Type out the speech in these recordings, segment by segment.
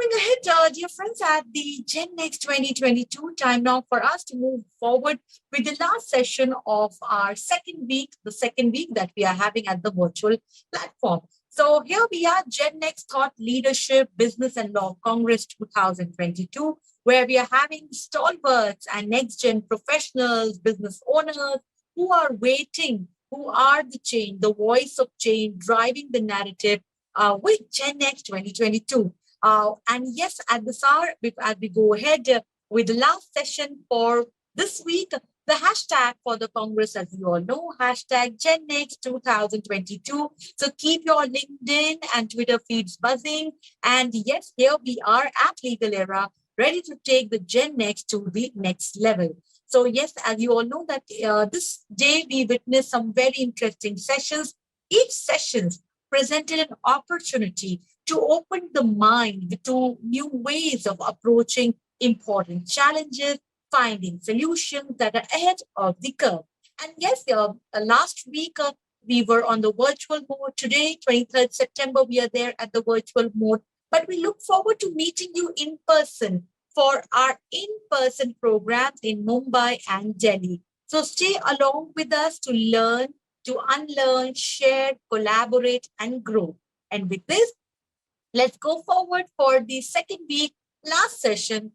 Moving ahead, dear friends, at the Gen Next 2022, time now for us to move forward with the last session of our second week, the second week that we are having at the virtual platform. So here we are, Gen Next Thought Leadership, Business and Law Congress 2022, where we are having stalwarts and next-gen professionals, business owners who are waiting, who are the change, the voice of change, driving the narrative with Gen Next 2022. And yes, at this hour, as we go ahead with the last session for this week, the hashtag for the Congress, as you all know, hashtag GenNext 2022. So keep your LinkedIn and Twitter feeds buzzing. And yes, here we are at Legal Era, ready to take the Gen Next to the next level. So yes, as you all know that this day we witnessed some very interesting sessions. Each session presented an opportunity to open the mind to new ways of approaching important challenges, finding solutions that are ahead of the curve. And yes, last week we were on the virtual mode. Today, 23rd September, we are there at the virtual mode. But we look forward to meeting you in person for our in-person programs in Mumbai and Delhi. So stay along with us to learn, to unlearn, share, collaborate, and grow. And with this, let's go forward for the second week, last session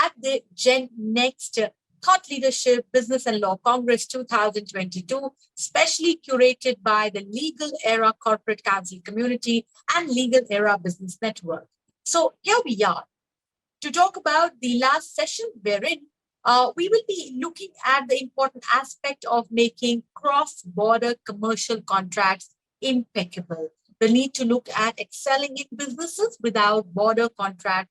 at the Gen Next Thought Leadership Business and Law Congress 2022, specially curated by the Legal Era Corporate Counsel Community and Legal Era Business Network. So here we are to talk about the last session wherein we will be looking at the important aspect of making cross-border commercial contracts impeccable. The need to look at excelling in businesses without border contract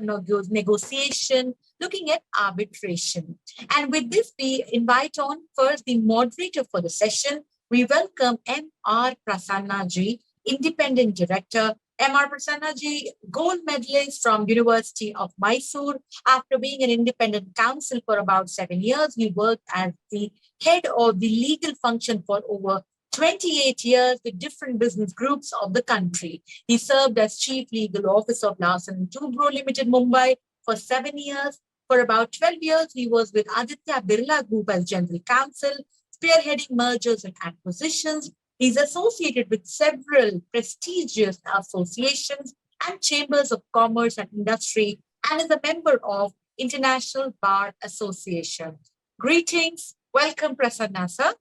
negotiation, looking at arbitration. And with this, we invite on first the moderator for the session. We welcome M.R. Prasanna ji, Independent Director. M.R. Prasanna ji, gold medalist from University of Mysore. After being an independent counsel for about 7 years, he worked as the head of the legal function for over 28 years with different business groups of the country. He served as Chief Legal Officer of Larsen & Toubro Limited, Mumbai for 7 years. For about 12 years, he was with Aditya Birla Group as General Counsel, spearheading mergers and acquisitions. He's associated with several prestigious associations and chambers of commerce and industry and is a member of International Bar Association. Greetings. Welcome, Prasanna, sir.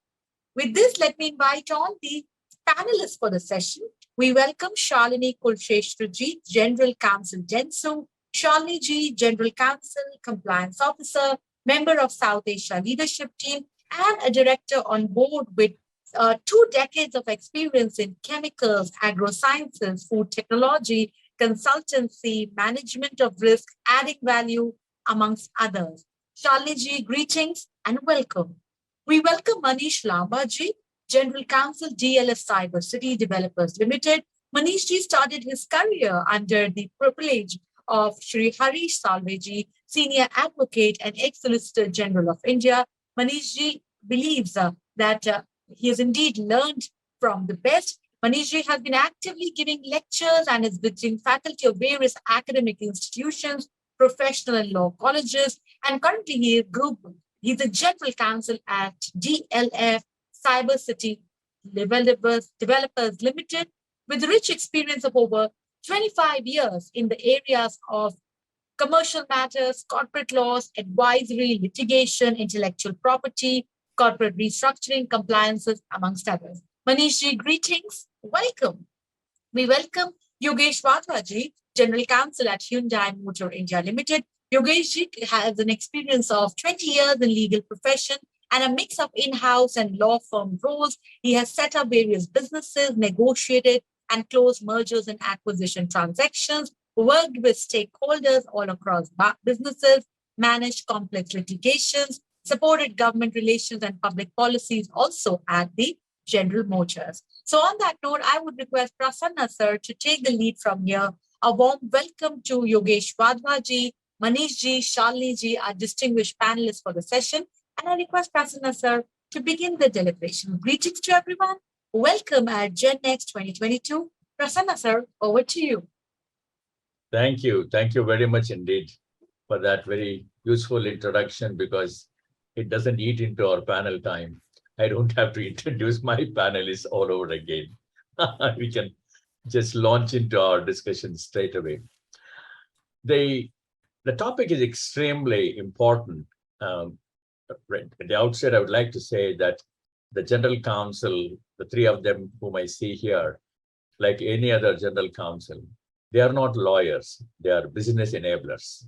With this, let me invite on the panelists for the session. We welcome Shalinee Kulsreshtha ji, General Counsel Dentsu, Shalinee ji, General Counsel, Compliance Officer, member of South Asia Leadership Team, and a director on board with 2 decades of experience in chemicals, agrosciences, food technology, consultancy, management of risk, adding value, amongst others. Shalinee ji, greetings and welcome. We welcome Manish Lamba ji, General Counsel, DLF Cyber City Developers Limited. Manish ji started his career under the privilege of Shri Harish Salve ji, Senior Advocate and Ex-Solicitor General of India. Manish ji believes that he has indeed learned from the best. Manish ji has been actively giving lectures and is visiting faculty of various academic institutions, professional and law colleges, and currently he is he's a general counsel at DLF Cyber City Developers Limited with rich experience of over 25 years in the areas of commercial matters, corporate laws, advisory, litigation, intellectual property, corporate restructuring, compliances, amongst others. Manish ji, greetings. Welcome. We welcome Yogesh Wadhwa ji, General Counsel at Hyundai Motor India Limited. Yogesh ji has an experience of 20 years in legal profession and a mix of in-house and law firm roles. He has set up various businesses, negotiated and closed mergers and acquisition transactions, worked with stakeholders all across businesses, managed complex litigations, supported government relations and public policies also at the General Motors. So on that note, I would request Prasanna sir to take the lead from here. A warm welcome to Yogesh Wadhwa ji, Manish ji, Shalinee ji, our distinguished panelists for the session. And I request Prasanna sir to begin the deliberation. Greetings to everyone. Welcome at Gen Next 2022. Prasanna sir, over to you. Thank you. Thank you very much indeed for that very useful introduction, because it doesn't eat into our panel time. I don't have to introduce my panelists all over again. We can just launch into our discussion straight away. The, the topic is extremely important. Right at the outset, I would like to say that the General Counsel, the three of them whom I see here, like any other General Counsel, they are not lawyers, they are business enablers.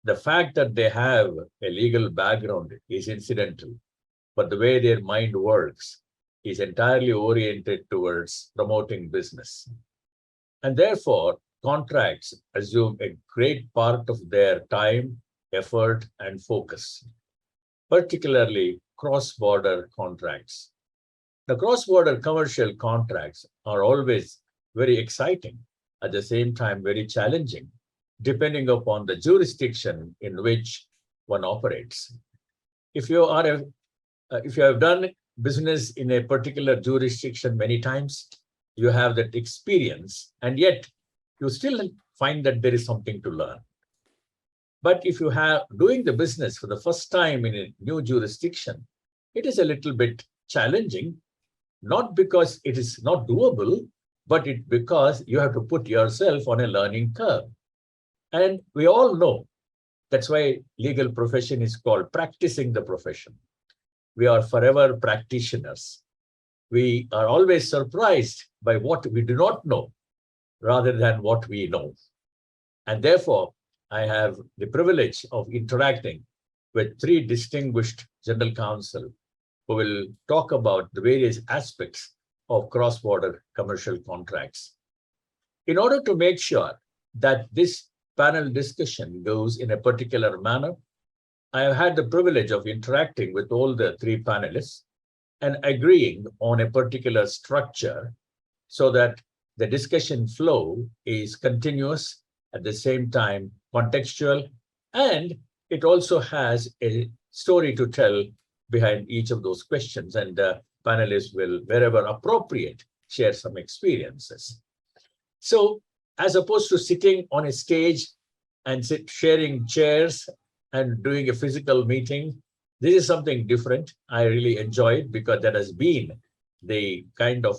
The fact that they have a legal background is incidental, but the way their mind works is entirely oriented towards promoting business. And therefore, contracts assume a great part of their time, effort, and focus, particularly cross-border contracts. The cross-border commercial contracts are always very exciting, at the same time very challenging, depending upon the jurisdiction in which one operates. If you are if you have done business in a particular jurisdiction many times, you have that experience, and yet you still find that there is something to learn. But if you have doing the business for the first time in a new jurisdiction, it is a little bit challenging, not because it is not doable, but because you have to put yourself on a learning curve. And we all know that's why legal profession is called practicing the profession. We are forever practitioners. We are always surprised by what we do not know rather than what we know. And therefore, I have the privilege of interacting with three distinguished General Counsel who will talk about the various aspects of cross-border commercial contracts. In order to make sure that this panel discussion goes in a particular manner, I have had the privilege of interacting with all the three panelists and agreeing on a particular structure so that the discussion flow is continuous, at the same time contextual, and it also has a story to tell behind each of those questions, and the panelists will, wherever appropriate, share some experiences. So as opposed to sitting on a stage and sharing chairs and doing a physical meeting, this is something different. I really enjoy it because that has been the kind of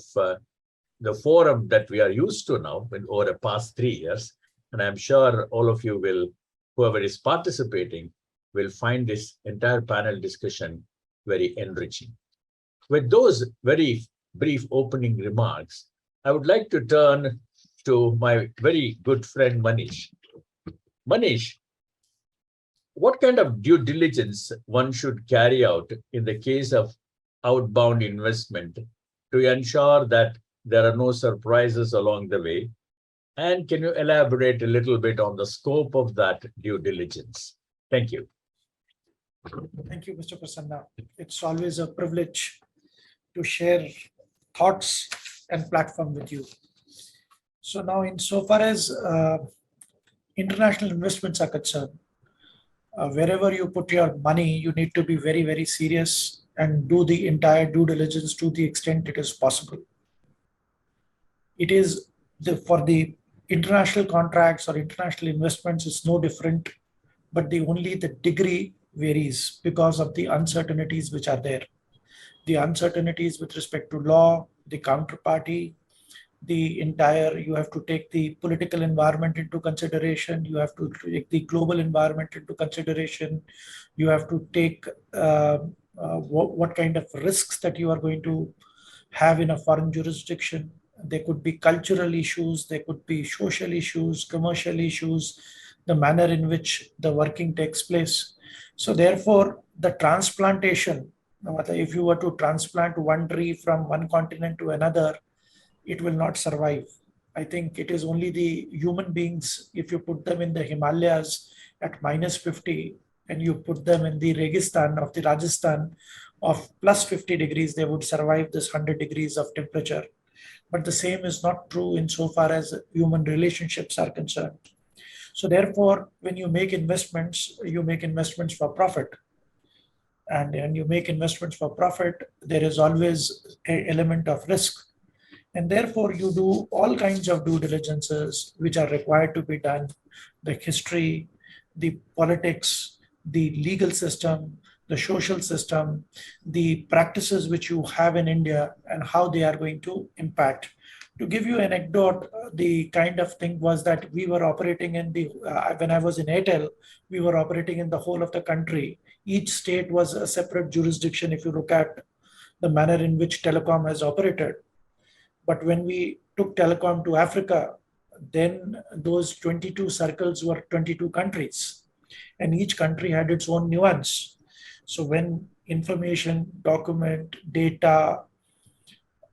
the forum that we are used to now over the past 3 years. And I'm sure all of you will, whoever is participating, will find this entire panel discussion very enriching. With those very brief opening remarks, I would like to turn to my very good friend Manish. Manish, what kind of due diligence one should carry out in the case of outbound investment to ensure that there are no surprises along the way? And can you elaborate a little bit on the scope of that due diligence? Thank you. Thank you, Mr. Prasanna. It's always a privilege to share thoughts and platform with you. So now, insofar as international investments are concerned, wherever you put your money, you need to be very, very serious and do the entire due diligence to the extent it is possible. It is for the international contracts or international investments, it's no different, but only the degree varies because of the uncertainties which are there. The uncertainties with respect to law, the counterparty, the entire, you have to take the political environment into consideration, you have to take the global environment into consideration, you have to take what kind of risks that you are going to have in a foreign jurisdiction. There could be cultural issues, there could be social issues, commercial issues, the manner in which the working takes place. So therefore, the transplantation, if you were to transplant one tree from one continent to another, it will not survive. I think it is only the human beings, if you put them in the Himalayas at -50 and you put them in the Registan of the Rajasthan of +50 degrees, they would survive this 100 degrees of temperature. But the same is not true insofar as human relationships are concerned. So therefore, when you make investments for profit. And when you make investments for profit, there is always an element of risk. And therefore, you do all kinds of due diligences which are required to be done, the history, the politics, the legal system, the social system, the practices which you have in India and how they are going to impact. To give you an anecdote, the kind of thing was that we were operating in when I was in Airtel, we were operating in the whole of the country. Each state was a separate jurisdiction if you look at the manner in which telecom has operated. But when we took telecom to Africa, then those 22 circles were 22 countries, and each country had its own nuance. So when information, document, data,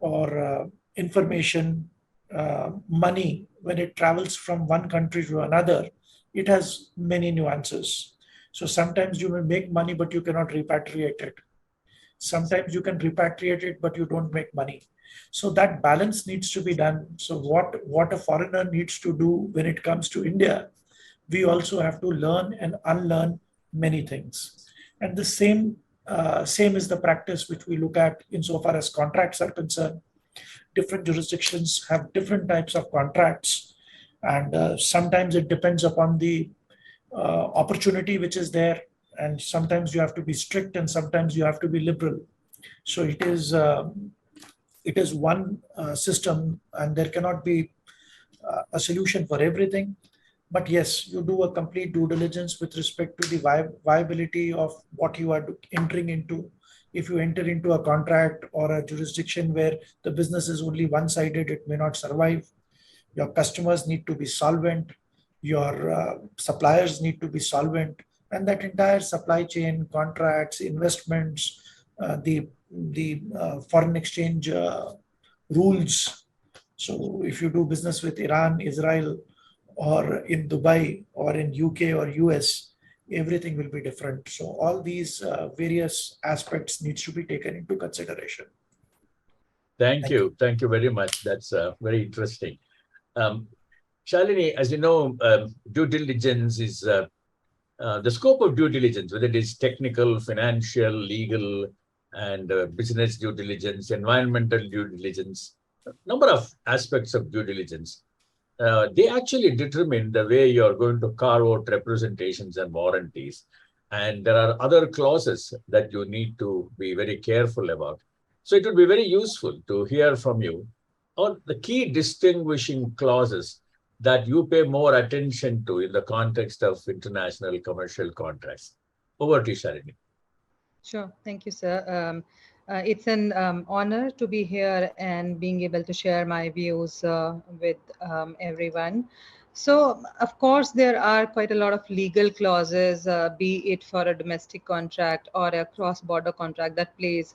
or information, money, when it travels from one country to another, it has many nuances. So sometimes you may make money, but you cannot repatriate it. Sometimes you can repatriate it, but you don't make money. So that balance needs to be done. So what a foreigner needs to do when it comes to India, we also have to learn and unlearn many things. And the same is the practice which we look at insofar as contracts are concerned. Different jurisdictions have different types of contracts, and sometimes it depends upon the opportunity which is there, and sometimes you have to be strict and sometimes you have to be liberal. So it is one system, and there cannot be a solution for everything. But yes, you do a complete due diligence with respect to the viability of what you are entering into. If you enter into a contract or a jurisdiction where the business is only one-sided, it may not survive. Your customers need to be solvent. Your suppliers need to be solvent, and that entire supply chain, contracts, investments, the foreign exchange rules. So if you do business with Iran, Israel, or in Dubai, or in UK or US, everything will be different. So all these various aspects needs to be taken into consideration. Thank you. Thank you very much. That's very interesting. Shalinee, as you know, due diligence is the scope of due diligence, whether it is technical, financial, legal, and business due diligence, environmental due diligence, number of aspects of due diligence. They actually determine the way you're going to carve out representations and warranties. And there are other clauses that you need to be very careful about. So it would be very useful to hear from you on the key distinguishing clauses that you pay more attention to in the context of international commercial contracts. Over to you, Shalinee. Sure. Thank you, sir. It's an honor to be here and being able to share my views with everyone. So, of course, there are quite a lot of legal clauses, be it for a domestic contract or a cross-border contract, that plays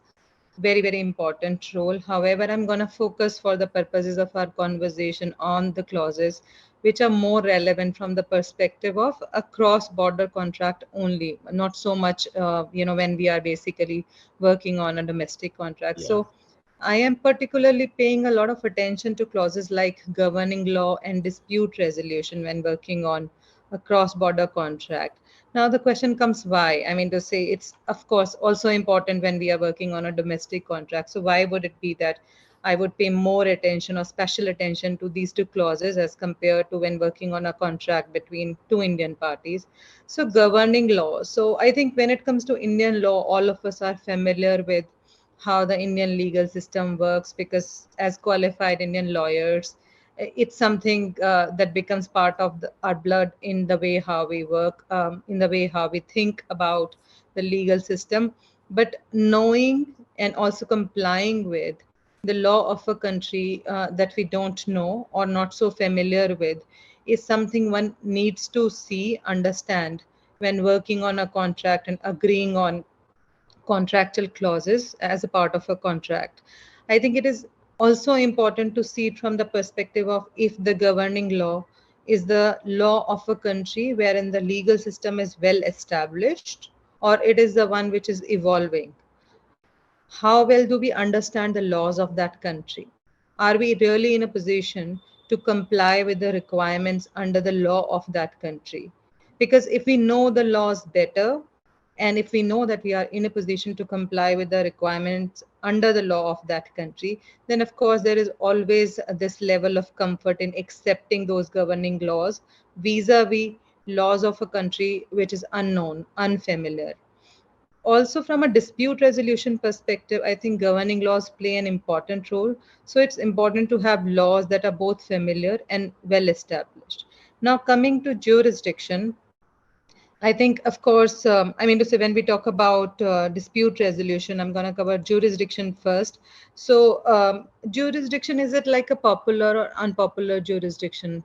very, very important role. However, I'm going to focus for the purposes of our conversation on the clauses which are more relevant from the perspective of a cross-border contract only, not so much, when we are basically working on a domestic contract. Yeah. So I am particularly paying a lot of attention to clauses like governing law and dispute resolution when working on a cross-border contract. Now the question comes why? I mean, to say it's of course also important when we are working on a domestic contract. So why would it be that I would pay more attention or special attention to these two clauses as compared to when working on a contract between two Indian parties? So governing law. So I think when it comes to Indian law, all of us are familiar with how the Indian legal system works, because as qualified Indian lawyers, it's something that becomes part of our blood in the way how we work, in the way how we think about the legal system. But knowing and also complying with the law of a country that we don't know or not so familiar with is something one needs to see, understand when working on a contract and agreeing on contractual clauses as a part of a contract. I think it is also important to see it from the perspective of if the governing law is the law of a country wherein the legal system is well established, or it is the one which is evolving. How well do we understand the laws of that country? Are we really in a position to comply with the requirements under the law of that country? Because if we know the laws better, and if we know that we are in a position to comply with the requirements under the law of that country, then of course there is always this level of comfort in accepting those governing laws vis-a-vis laws of a country which is unknown, unfamiliar. Also, from a dispute resolution perspective, I think governing laws play an important role. So it's important to have laws that are both familiar and well established. Now, coming to jurisdiction, I think, of course, I mean to say, when we talk about dispute resolution, I'm going to cover jurisdiction first. So, jurisdiction, is it like a popular or unpopular jurisdiction?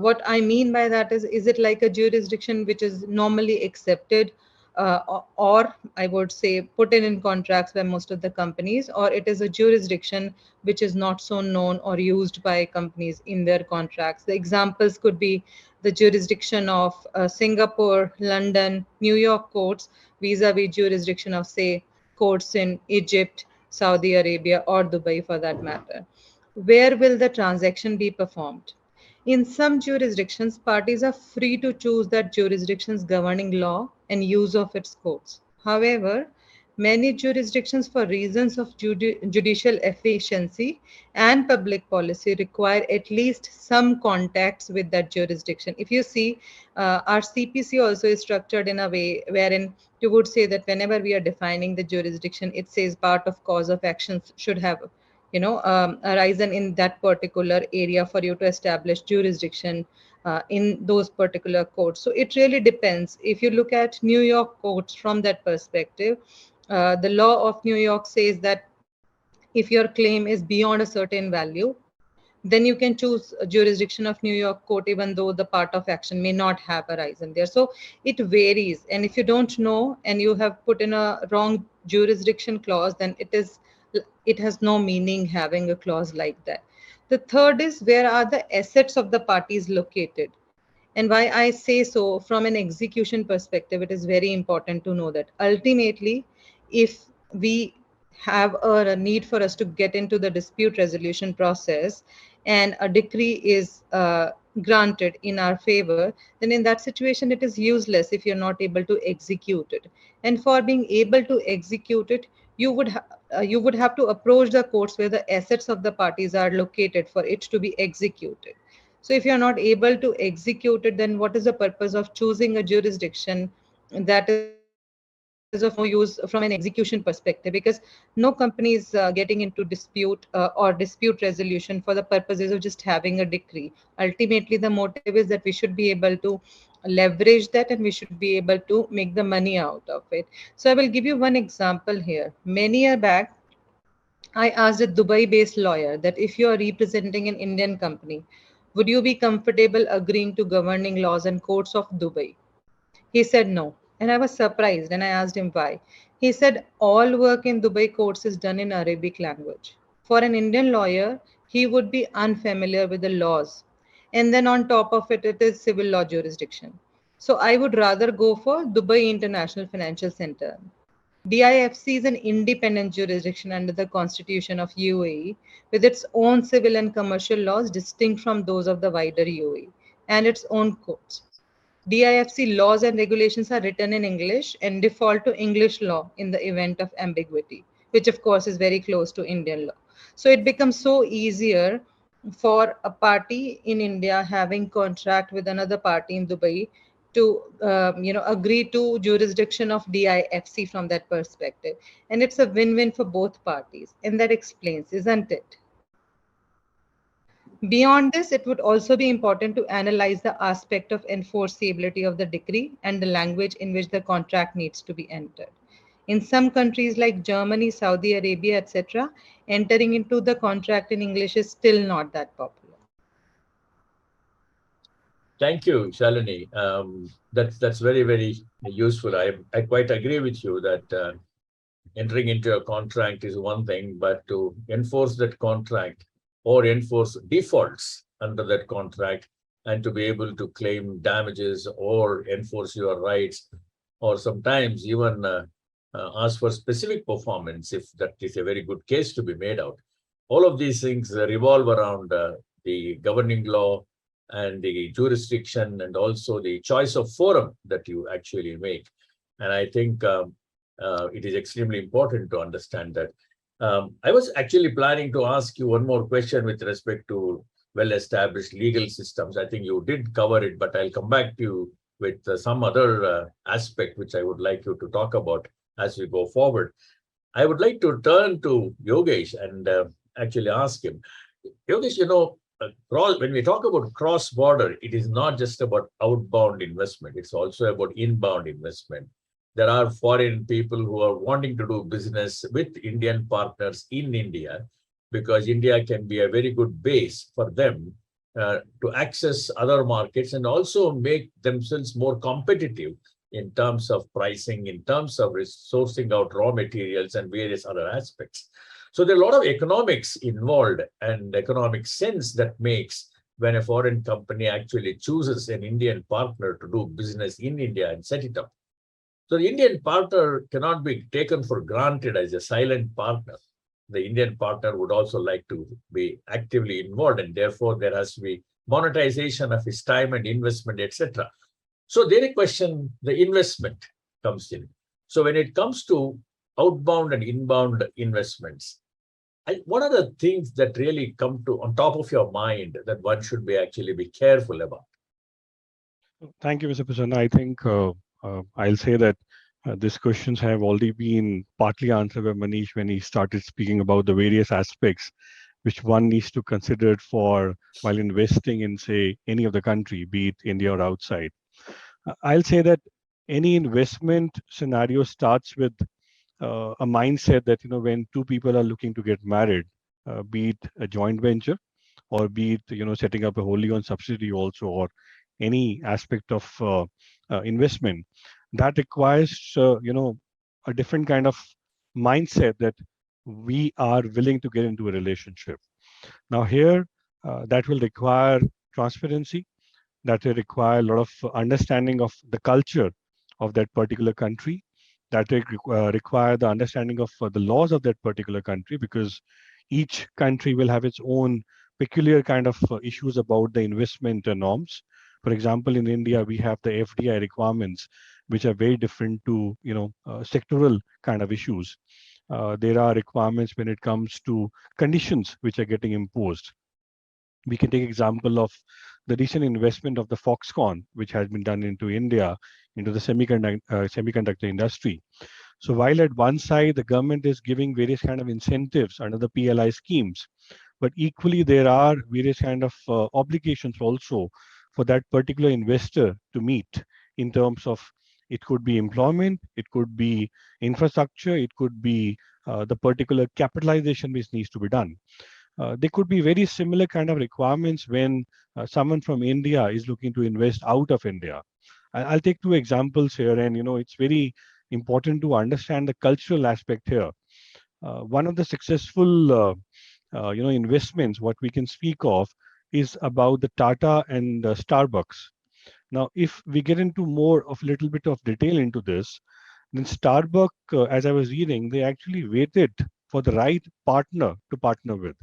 What I mean by that is it like a jurisdiction which is normally accepted, or I would say put in contracts by most of the companies, or it is a jurisdiction which is not so known or used by companies in their contracts? The examples could be the jurisdiction of Singapore, London, New York courts vis-a-vis jurisdiction of, say, courts in Egypt, Saudi Arabia, or Dubai for that matter. Where will the transaction be performed? In some jurisdictions, parties are free to choose that jurisdiction's governing law and use of its courts. However, many jurisdictions, for reasons of judicial efficiency and public policy, require at least some contacts with that jurisdiction. If you see, our CPC also is structured in a way wherein you would say that whenever we are defining the jurisdiction, it says part of cause of action should have arisen in that particular area for you to establish jurisdiction in those particular courts. So it really depends. If you look at New York courts from that perspective, the law of New York says that if your claim is beyond a certain value, then you can choose a jurisdiction of New York court, even though the part of action may not have arisen there. So it varies. And if you don't know and you have put in a wrong jurisdiction clause, then it has no meaning having a clause like that. The third is, where are the assets of the parties located? And why I say so, from an execution perspective, it is very important to know that ultimately, if we have a need for us to get into the dispute resolution process and a decree is granted in our favor, then in that situation, it is useless if you're not able to execute it. And for being able to execute it, you would have to approach the courts where the assets of the parties are located for it to be executed. So if you're not able to execute it, then what is the purpose of choosing a jurisdiction that is of no use from an execution perspective? Because no company is getting into dispute or dispute resolution for the purposes of just having a decree. Ultimately, the motive is that we should be able to leverage that and we should be able to make the money out of it. So I will give you one example here. Many years back, I asked a Dubai-based lawyer that if you are representing an Indian company, would you be comfortable agreeing to governing laws and courts of Dubai? He said no. And I was surprised and I asked him why. He said all work in Dubai courts is done in Arabic language. For an Indian lawyer, he would be unfamiliar with the laws. And then on top of it, it is civil law jurisdiction. So I would rather go for Dubai International Financial Center. DIFC is an independent jurisdiction under the Constitution of UAE with its own civil and commercial laws distinct from those of the wider UAE and its own courts. DIFC laws and regulations are written in English and default to English law in the event of ambiguity, which of course is very close to Indian law. So it becomes so easier for a party in India having contract with another party in Dubai to agree to jurisdiction of DIFC from that perspective. And it's a win-win for both parties. And that explains, isn't it? Beyond this, it would also be important to analyze the aspect of enforceability of the decree and the language in which the contract needs to be entered. In some countries like Germany, Saudi Arabia, etc., entering into the contract in English is still not that popular. Thank you, Shalinee. That's very, very useful. I quite agree with you that entering into a contract is one thing, but to enforce that contract or enforce defaults under that contract and to be able to claim damages or enforce your rights, or sometimes even ask for specific performance if that is a very good case to be made out. All of these things revolve around the governing law and the jurisdiction and also the choice of forum that you actually make. And I think it is extremely important to understand that I was actually planning to ask you one more question with respect to well-established legal systems. I think you did cover it, but I'll come back to you with some other aspect which I would like you to talk about as we go forward. I would like to turn to Yogesh and actually ask him, Yogesh, when we talk about cross-border, it is not just about outbound investment. It's also about inbound investment. There are foreign people who are wanting to do business with Indian partners in India because India can be a very good base for them to access other markets and also make themselves more competitive in terms of pricing, in terms of sourcing out raw materials and various other aspects. So there are a lot of economics involved and economic sense that makes when a foreign company actually chooses an Indian partner to do business in India and set it up. So the Indian partner cannot be taken for granted as a silent partner. The Indian partner would also like to be actively involved, and therefore there has to be monetization of his time and investment, etc. So there a question, the investment comes in. So when it comes to outbound and inbound investments, what are the things that really come to on top of your mind that one should be actually be careful about? Thank you, Mr. Prasanna. I think I'll say that these questions have already been partly answered by Manish when he started speaking about the various aspects which one needs to consider for while investing in, say, any of the country, be it India or outside. I'll say that any investment scenario starts with a mindset that, when two people are looking to get married, be it a joint venture or be it, setting up a wholly owned subsidiary also, or any aspect of investment that requires, a different kind of mindset that we are willing to get into a relationship. Now here, that will require transparency, that will require a lot of understanding of the culture of that particular country, that will require the understanding of the laws of that particular country, because each country will have its own peculiar kind of issues about the investment norms. For example, in India, we have the FDI requirements, which are very different to, sectoral kind of issues. There are requirements when it comes to conditions which are getting imposed. We can take example of the recent investment of the Foxconn, which has been done into India, into the semiconductor industry. So while at one side the government is giving various kind of incentives under the PLI schemes, but equally there are various kind of obligations also for that particular investor to meet in terms of, it could be employment, it could be infrastructure, it could be the particular capitalization which needs to be done. There could be very similar kind of requirements when someone from India is looking to invest out of India. I'll take two examples here, and it's very important to understand the cultural aspect here. One of the successful, investments, what we can speak of, is about the Tata and Starbucks. Now, if we get into more of a little bit of detail into this, then Starbucks, as I was reading, they actually waited for the right partner to partner with.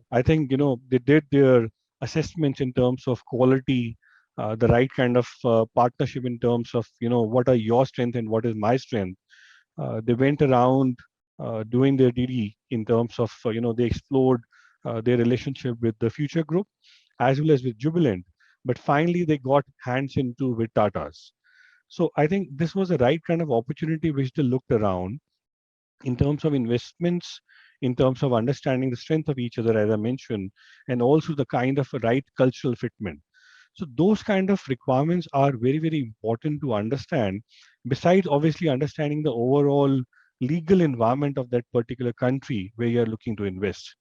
I think, they did their assessments in terms of quality, the right kind of partnership in terms of, what are your strengths and what is my strength. They went around doing their DD in terms of, they explored their relationship with the Future Group as well as with Jubilant. But finally, they got hands into with Tata's. So I think this was the right kind of opportunity which they looked around in terms of investments, in terms of understanding the strength of each other, as I mentioned, and also the kind of a right cultural fitment. So those kind of requirements are very, very important to understand, besides obviously understanding the overall legal environment of that particular country where you're looking to invest.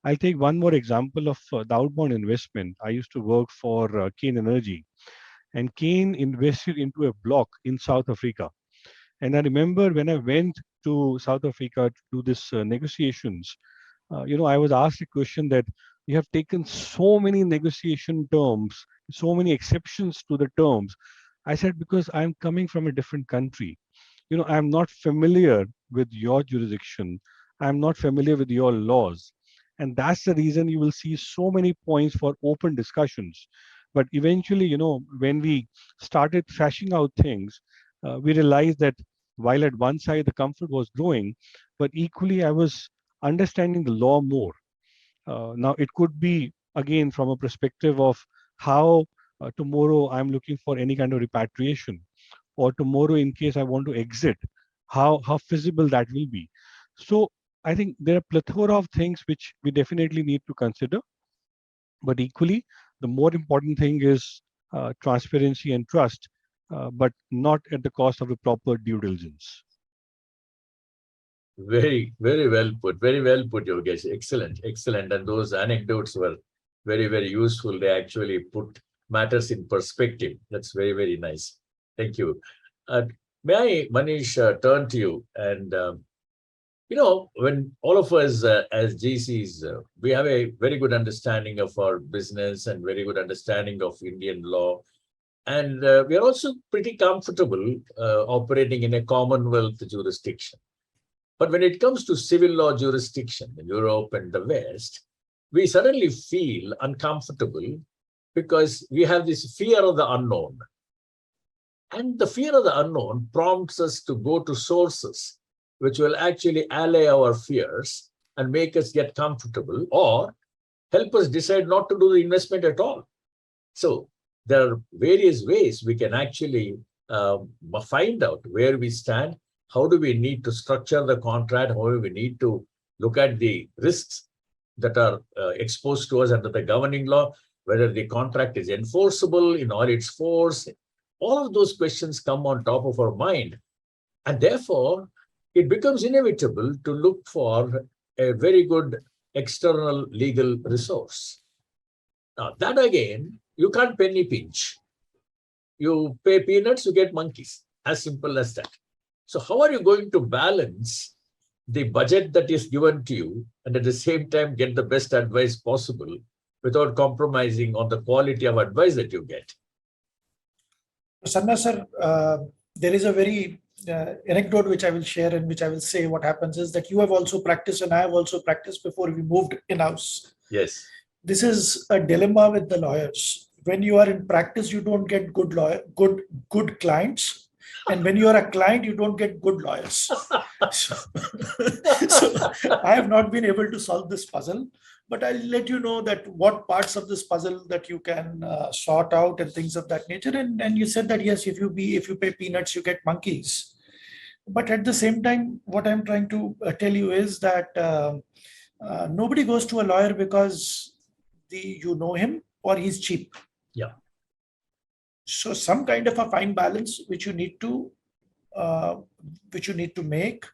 I'll take one more example of the outbound investment. I used to work for Kane Energy, and Kane invested into a block in South Africa. And I remember when I went to South Africa to do this negotiations, I was asked a question that you have taken so many negotiation terms, so many exceptions to the terms. I said, because I'm coming from a different country. I'm not familiar with your jurisdiction. I'm not familiar with your laws. And that's the reason you will see so many points for open discussions. But eventually, when we started thrashing out things, we realized that while at one side the comfort was growing, but equally I was understanding the law more. Now, it could be, again, from a perspective of how tomorrow I'm looking for any kind of repatriation, or tomorrow, in case I want to exit, how feasible that will be. So I think there are plethora of things which we definitely need to consider. But equally, the more important thing is transparency and trust, but not at the cost of a proper due diligence. Very, very well put. Very well put, Yogesh. Excellent, excellent. And those anecdotes were very, very useful. They actually put matters in perspective. That's very, very nice. Thank you. May I, Manish, turn to you? And, when all of us as GCs, we have a very good understanding of our business and very good understanding of Indian law. And we are also pretty comfortable operating in a Commonwealth jurisdiction. But when it comes to civil law jurisdiction in Europe and the West, we suddenly feel uncomfortable because we have this fear of the unknown. And the fear of the unknown prompts us to go to sources which will actually allay our fears and make us get comfortable or help us decide not to do the investment at all. So there are various ways we can actually find out where we stand. How do we need to structure the contract? How do we need to look at the risks that are exposed to us under the governing law, whether the contract is enforceable in all its force? All of those questions come on top of our mind. And therefore, it becomes inevitable to look for a very good external legal resource. Now, that again, you can't penny pinch. You pay peanuts, you get monkeys. As simple as that. So how are you going to balance the budget that is given to you and at the same time get the best advice possible without compromising on the quality of advice that you get? Prasanna sir, there is a very anecdote which I will share, and which I will say what happens is that you have also practiced and I have also practiced before we moved in-house. Yes. This is a dilemma with the lawyers. When you are in practice, you don't get good clients. And when you are a client, you don't get good lawyers. So I have not been able to solve this puzzle, but I'll let you know that what parts of this puzzle that you can sort out and things of that nature. And you said that, yes, if you pay peanuts, you get monkeys. But at the same time, what I'm trying to tell you is that nobody goes to a lawyer because you know him or he's cheap. Yeah. So some kind of a fine balance which you need to make.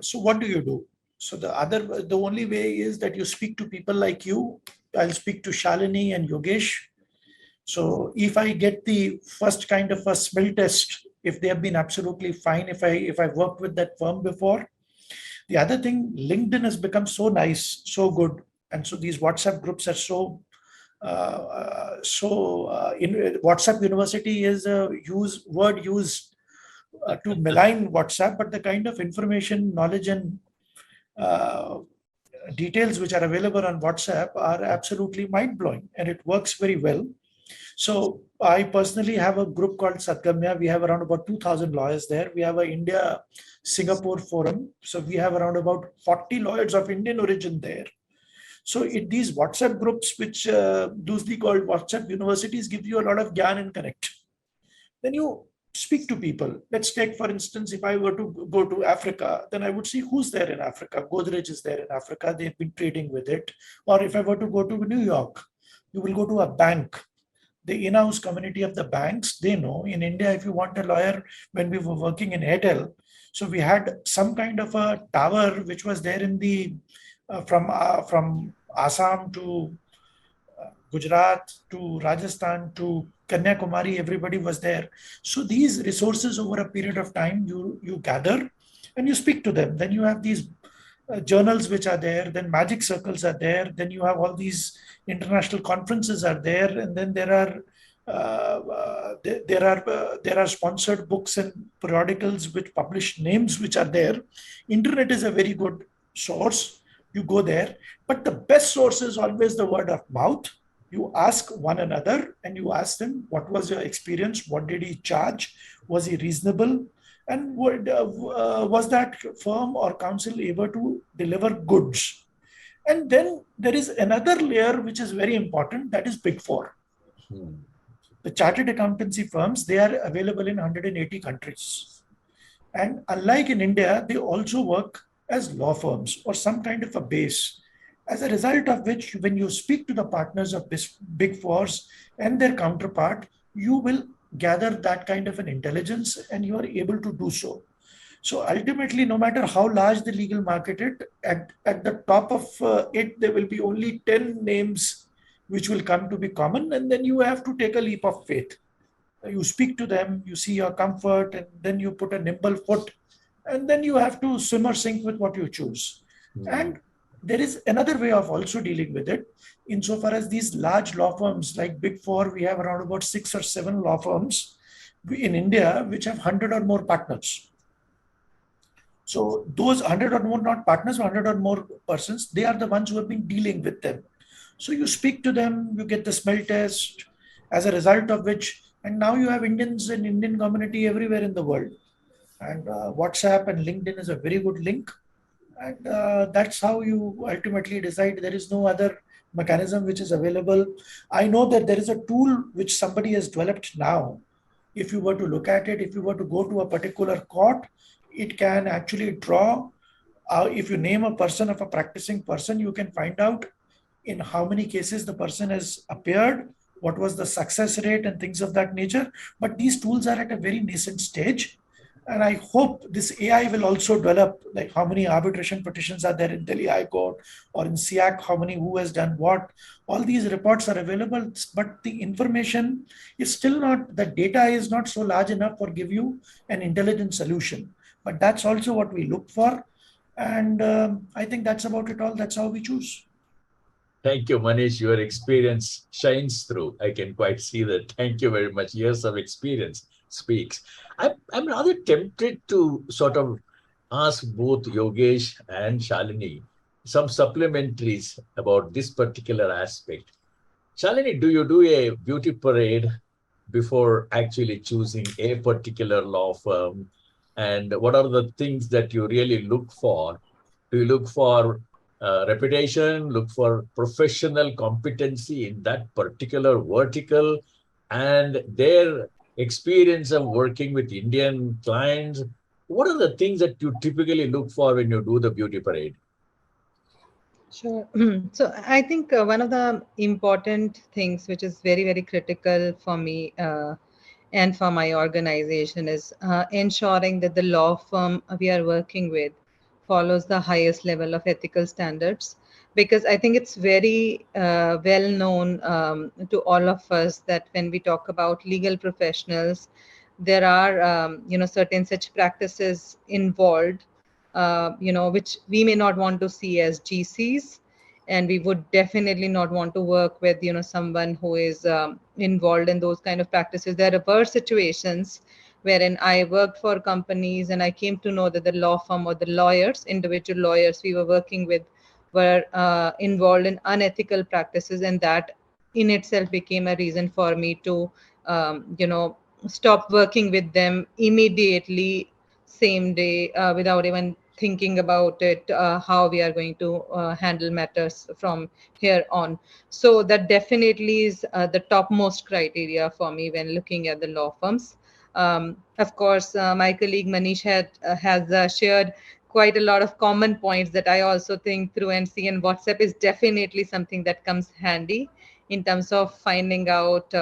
So what do you do? So the only way is that you speak to people like you. I'll speak to Shalinee and Yogesh. So if I get the first kind of a smell test, if they have been absolutely fine, if I've worked with that firm before. The other thing, LinkedIn has become so nice, so good, and so these WhatsApp groups are in WhatsApp University is a word used to malign WhatsApp, but the kind of information, knowledge, and details which are available on WhatsApp are absolutely mind-blowing, and it works very well. So I personally have a group called Satgamya. We have around about 2,000 lawyers there. We have a India-Singapore forum. So we have around about 40 lawyers of Indian origin there. So these WhatsApp groups, which loosely called WhatsApp universities, give you a lot of gyan and connect. Then you speak to people. Let's take, for instance, if I were to go to Africa, then I would see who's there in Africa. Godrej is there in Africa. They've been trading with it. Or if I were to go to New York, you will go to a bank. The in-house community of the banks, they know. In India, if you want a lawyer, when we were working in Airtel, so we had some kind of a tower which was there in the from Assam to Gujarat to Rajasthan to Kanyakumari, everybody was there. So these resources over a period of time, you gather and you speak to them. Then you have these journals which are there, then magic circles are there, then you have all these international conferences are there, and then there are sponsored books and periodicals which publish names which are there. Internet is a very good source. You go there, but the best source is always the word of mouth. You ask one another and you ask them, what was your experience? What did he charge? Was he reasonable? And was that firm or counsel able to deliver goods? And then there is another layer which is very important, that is Big Four. The chartered accountancy firms, they are available in 180 countries. And unlike in India, they also work as law firms or some kind of a base. As a result of which, when you speak to the partners of this Big Fours and their counterpart, you will gather that kind of an intelligence and you are able to do so. So ultimately, no matter how large the legal market is, at the top of it, there will be only 10 names which will come to be common, and then you have to take a leap of faith. You speak to them, you see your comfort, and then you put a nimble foot, and then you have to swim or sink with what you choose. And there is another way of also dealing with it. Insofar as these large law firms like Big Four, we have around about 6 or 7 law firms in India which have 100 or more partners. So those 100 or more, not partners, 100 or more persons, they are the ones who have been dealing with them. So you speak to them, you get the smell test, as a result of which, and now you have Indians and Indian community everywhere in the world. And WhatsApp and LinkedIn is a very good link. And that's how you ultimately decide. There is no other mechanism which is available. I know that there is a tool which somebody has developed now. If you were to look at it, if you were to go to a particular court, it can actually draw. If you name a person of a practicing person, you can find out in how many cases the person has appeared, what was the success rate and things of that nature. But these tools are at a very nascent stage. And I hope this AI will also develop, like how many arbitration petitions are there in Delhi High Court or in SIAC, how many, who has done what. All these reports are available, but the information is still not, the data is not so large enough for give you an intelligent solution. But that's also what we look for. And I think that's about it all. That's how we choose. Thank you, Manish. Your experience shines through. I can quite see that. Thank you very much. Years of experience speaks. I'm rather tempted to sort of ask both Yogesh and Shalinee some supplementaries about this particular aspect. Shalinee, do you do a beauty parade before actually choosing a particular law firm? And what are the things that you really look for? Do you look for reputation, look for professional competency in that particular vertical, and their experience of working with Indian clients? What are the things that you typically look for when you do the beauty parade? Sure. So I think one of the important things which is very, very critical for me and for my organization is ensuring that the law firm we are working with follows the highest level of ethical standards. Because I think it's very well known to all of us that when we talk about legal professionals, there are certain such practices involved which we may not want to see as GCs, and we would definitely not want to work with someone who is involved in those kind of practices. There were situations wherein I worked for companies and I came to know that the law firm or the lawyers, individual lawyers we were working with, were involved in unethical practices, and that in itself became a reason for me to stop working with them immediately, same day, without even thinking about it, how we are going to handle matters from here on. So that definitely is the topmost criteria for me when looking at the law firms. Of course, my colleague Manish has shared quite a lot of common points that I also think through NC and WhatsApp is definitely something that comes handy in terms of finding out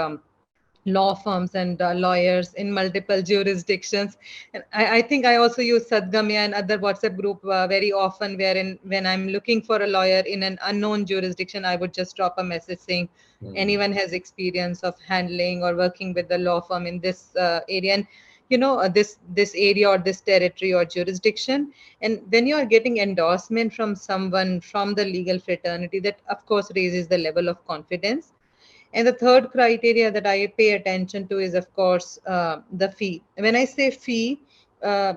law firms and lawyers in multiple jurisdictions. And I think I also use Sadgamya and other WhatsApp group very often, wherein when I'm looking for a lawyer in an unknown jurisdiction, I would just drop a message saying anyone has experience of handling or working with the law firm in this area. And this area or this territory or jurisdiction. And when you are getting endorsement from someone from the legal fraternity, that of course raises the level of confidence. And the third criteria that I pay attention to is, of course, the fee. When I say fee, uh,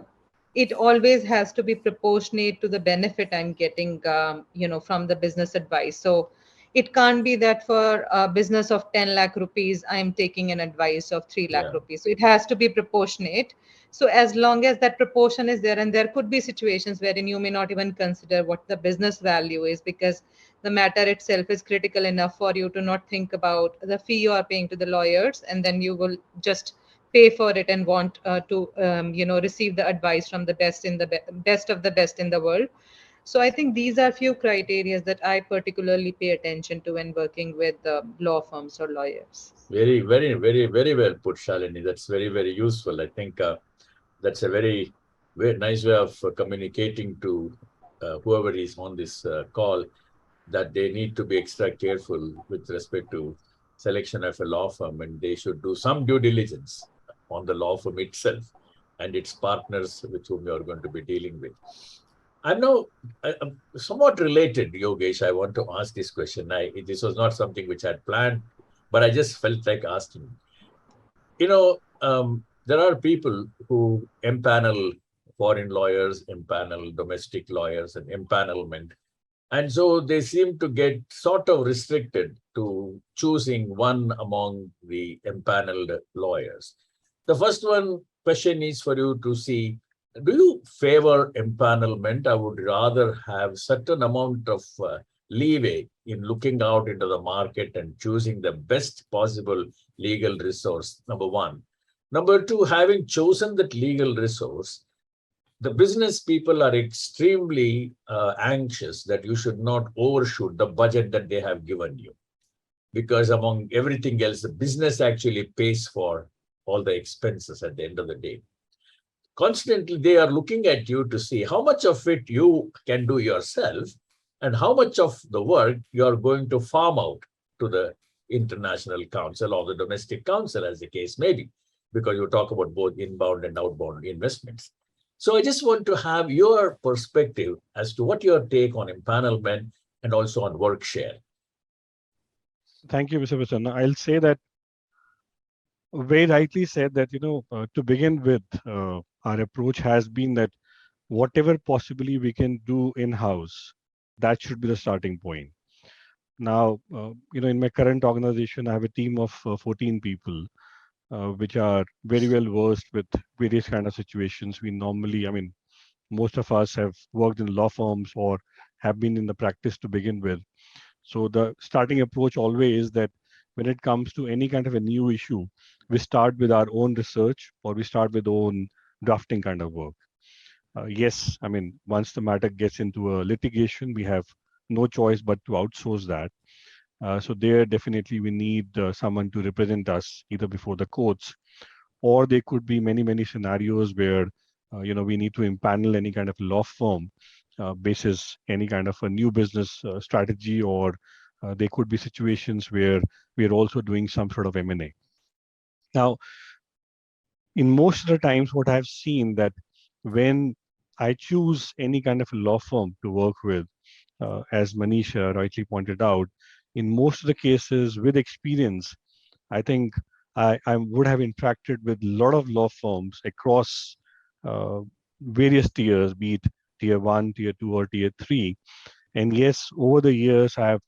it always has to be proportionate to the benefit I'm getting, from the business advice. So It can't be that for a business of 10 lakh rupees, I'm taking an advice of 3 lakh Yeah. rupees. So it has to be proportionate. So as long as that proportion is there, and there could be situations wherein you may not even consider what the business value is, because the matter itself is critical enough for you to not think about the fee you are paying to the lawyers, and then you will just pay for it and want to receive the advice from the best in the best of the best in the world. So I think these are few criteria that I particularly pay attention to when working with law firms or lawyers. Very, very, very, very well put, Shalini. That's very, very useful. I think that's a very, very nice way of communicating to whoever is on this call, that they need to be extra careful with respect to selection of a law firm, and they should do some due diligence on the law firm itself and its partners with whom you are going to be dealing with. I'm now somewhat related, Yogesh. I want to ask this question. This was not something which I had planned, but I just felt like asking. There are people who empanel foreign lawyers, empanel domestic lawyers, and empanelment. And so they seem to get sort of restricted to choosing one among the empaneled lawyers. The first question is for you to see, do you favor empanelment? I would rather have certain amount of leeway in looking out into the market and choosing the best possible legal resource, number one. Number two, having chosen that legal resource, the business people are extremely anxious that you should not overshoot the budget that they have given you. Because among everything else, the business actually pays for all the expenses at the end of the day. Constantly, they are looking at you to see how much of it you can do yourself and how much of the work you are going to farm out to the international counsel or the domestic counsel, as the case may be, because you talk about both inbound and outbound investments. So I just want to have your perspective as to what your take on empanelment and also on work share. Thank you, Mr. Prasanna. I'll say that very rightly said that, to begin with, our approach has been that whatever possibly we can do in-house, that should be the starting point. Now, in my current organization, I have a team of 14 people, which are very well versed with various kind of situations. We normally, most of us have worked in law firms or have been in the practice to begin with. So the starting approach always is that when it comes to any kind of a new issue, we start with our own research or we start with own drafting kind of work. Yes, once the matter gets into a litigation, we have no choice but to outsource that. So there definitely we need someone to represent us either before the courts, or there could be many, many scenarios where, we need to impanel any kind of law firm basis any kind of a new business strategy, or there could be situations where we are also doing some sort of M&A. Now, in most of the times, what I've seen that when I choose any kind of a law firm to work with, as Manish rightly pointed out, in most of the cases with experience, I think I would have interacted with a lot of law firms across various tiers, be it tier 1, tier 2, or tier 3. And yes, over the years, I have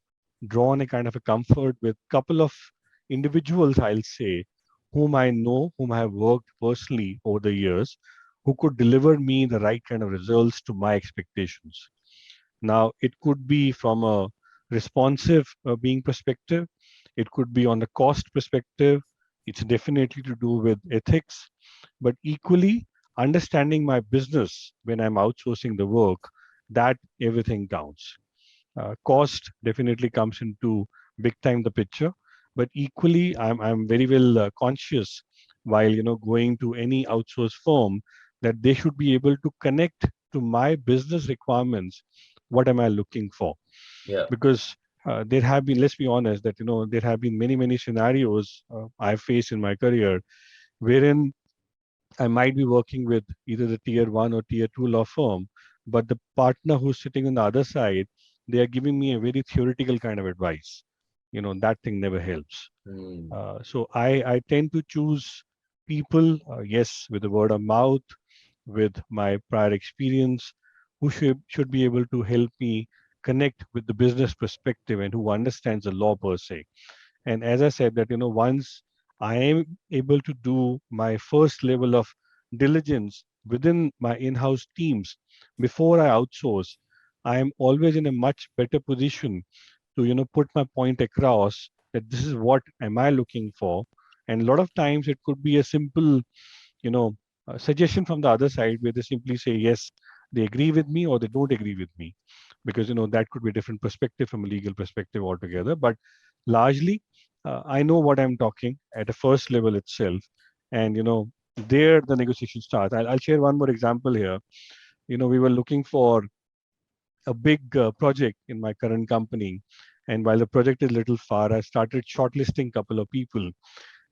drawn a kind of a comfort with a couple of individuals, I'll say, whom I know, whom I have worked personally over the years, who could deliver me the right kind of results to my expectations. Now, it could be from a responsive being perspective. It could be on the cost perspective. It's definitely to do with ethics, but equally understanding my business when I'm outsourcing the work, that everything counts. Cost definitely comes into big time the picture, but equally I'm very well conscious while going to any outsource firm that they should be able to connect to my business requirements. What am I looking for? Yeah. Because there have been, let's be honest, that there have been many, many scenarios I've faced in my career wherein I might be working with either the tier 1 or tier 2 law firm, but the partner who's sitting on the other side, they are giving me a very theoretical kind of advice. That thing never helps. So I tend to choose people, yes, with the word of mouth, with my prior experience, who should be able to help me connect with the business perspective and who understands the law per se. And as I said that, once I am able to do my first level of diligence within my in-house teams before I outsource, I am always in a much better position to, put my point across that this is what am I looking for. And a lot of times it could be a simple, you know, suggestion from the other side where they simply say, yes, they agree with me or they don't agree with me. Because, that could be a different perspective from a legal perspective altogether. But largely, I know what I'm talking at a first level itself. And, there the negotiation starts. I'll share one more example here. We were looking for a big project in my current company. And while the project is a little far, I started shortlisting a couple of people.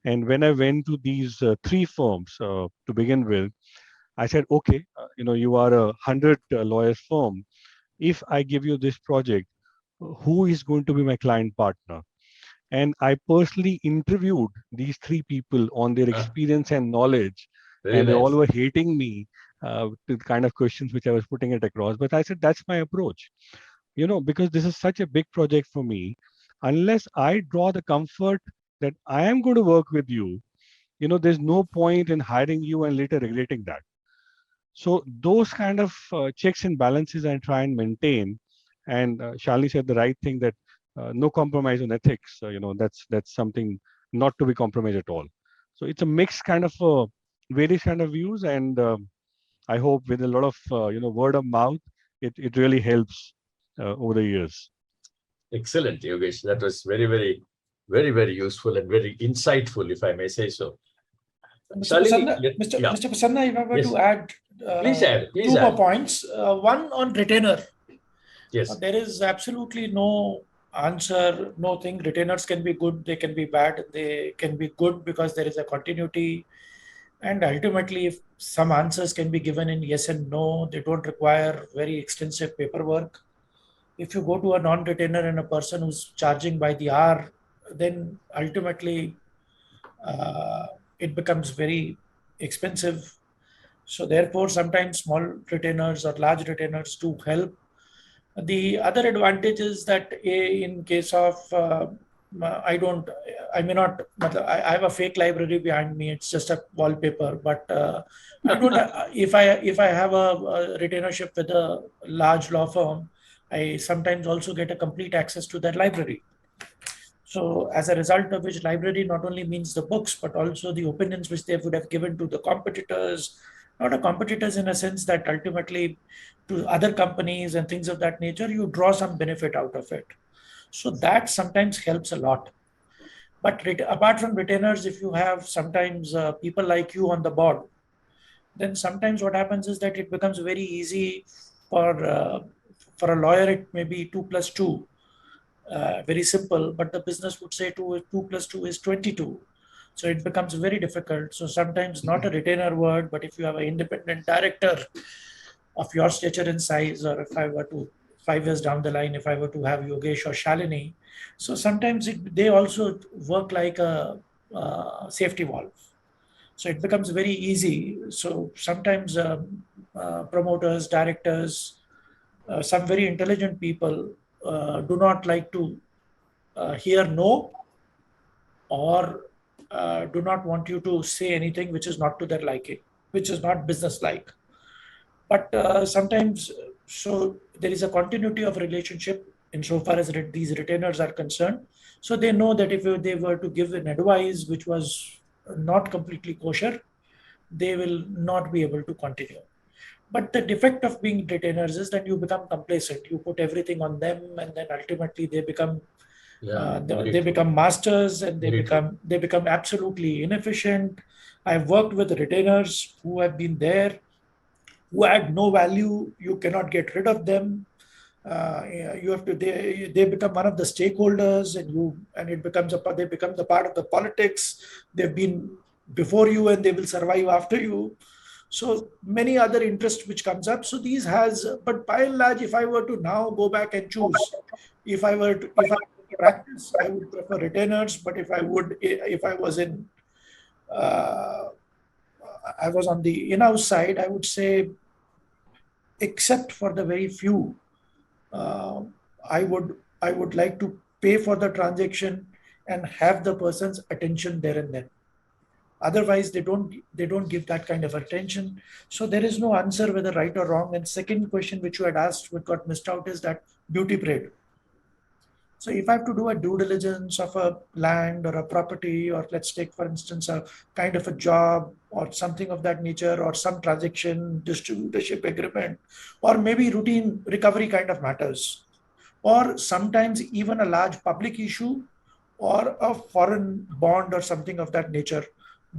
And when I went to these three firms to begin with, I said, okay, you are a 100 lawyer firm. If I give you this project, who is going to be my client partner? And I personally interviewed these three people on their Ah, experience and knowledge, very and they all nice. were hating me to the kind of questions which I was putting it across. But I said, that's my approach, because this is such a big project for me. Unless I draw the comfort that I am going to work with you, there's no point in hiring you and later regretting that. So those kind of checks and balances I try and maintain. And Shalini said the right thing that no compromise on ethics. That's something not to be compromised at all. So it's a mixed kind of various kind of views, and I hope with a lot of word of mouth, it really helps over the years. Excellent, Yogesh. That was very, very, very, very useful and very insightful, if I may say so. Mr. Shalini, Prasanna, yeah, Mr. Prasanna, if I were yes. to add Please add. Please two more add. points, one on retainer. Yes. There is absolutely no answer, no thing. Retainers can be good, they can be bad, they can be good because there is a continuity. And ultimately, if some answers can be given in yes and no, they don't require very extensive paperwork. If you go to a non-retainer and a person who's charging by the hour, then ultimately uh, it becomes very expensive. So therefore, sometimes small retainers or large retainers do help. The other advantage is that in case of I don't, I may not, I have a fake library behind me. It's just a wallpaper, but I don't. If I have a retainership with a large law firm, I sometimes also get a complete access to that library. So as a result of which library not only means the books, but also the opinions which they would have given to the competitors, not a competitors in a sense that ultimately to other companies and things of that nature, you draw some benefit out of it. So that sometimes helps a lot. But apart from retainers, if you have sometimes people like you on the board, then sometimes what happens is that it becomes very easy for uh, for a lawyer. It may be 2 plus 2, very simple, but the business would say 2 plus 2 is 22. So it becomes very difficult. So sometimes not a retainer word, but if you have an independent director of your stature and size, or if I were to 5 years down the line, if I were to have Yogesh or Shalinee, so sometimes they also work like a safety valve. So it becomes very easy. So sometimes promoters, directors, some very intelligent people do not like to hear no, or do not want you to say anything which is not to their liking, which is not business like. But sometimes, so there is a continuity of relationship insofar as these retainers are concerned. So they know that if they were to give an advice which was not completely kosher, they will not be able to continue. But the defect of being retainers is that you become complacent. You put everything on them, and then ultimately they become they become masters, and they become absolutely inefficient. I've worked with retainers who have been there, who add no value. You cannot get rid of them. You have to. They become one of the stakeholders, and it becomes they become the part of the politics. They've been before you, and they will survive after you. So many other interests which comes up. So these has, but by and large, if I were to now go back and choose, if I practice, I would prefer retainers. But if I was in, uh, I was on the in-house side, I would say, except for the very few, uh, I would like to pay for the transaction and have the person's attention there and then. Otherwise, they don't give that kind of attention. So there is no answer whether right or wrong. And second question which you had asked, what got missed out, is that beauty parade. So if I have to do a due diligence of a land or a property, or let's take, for instance, a kind of a job or something of that nature, or some transaction, distributorship agreement, or maybe routine recovery kind of matters, or sometimes even a large public issue or a foreign bond or something of that nature,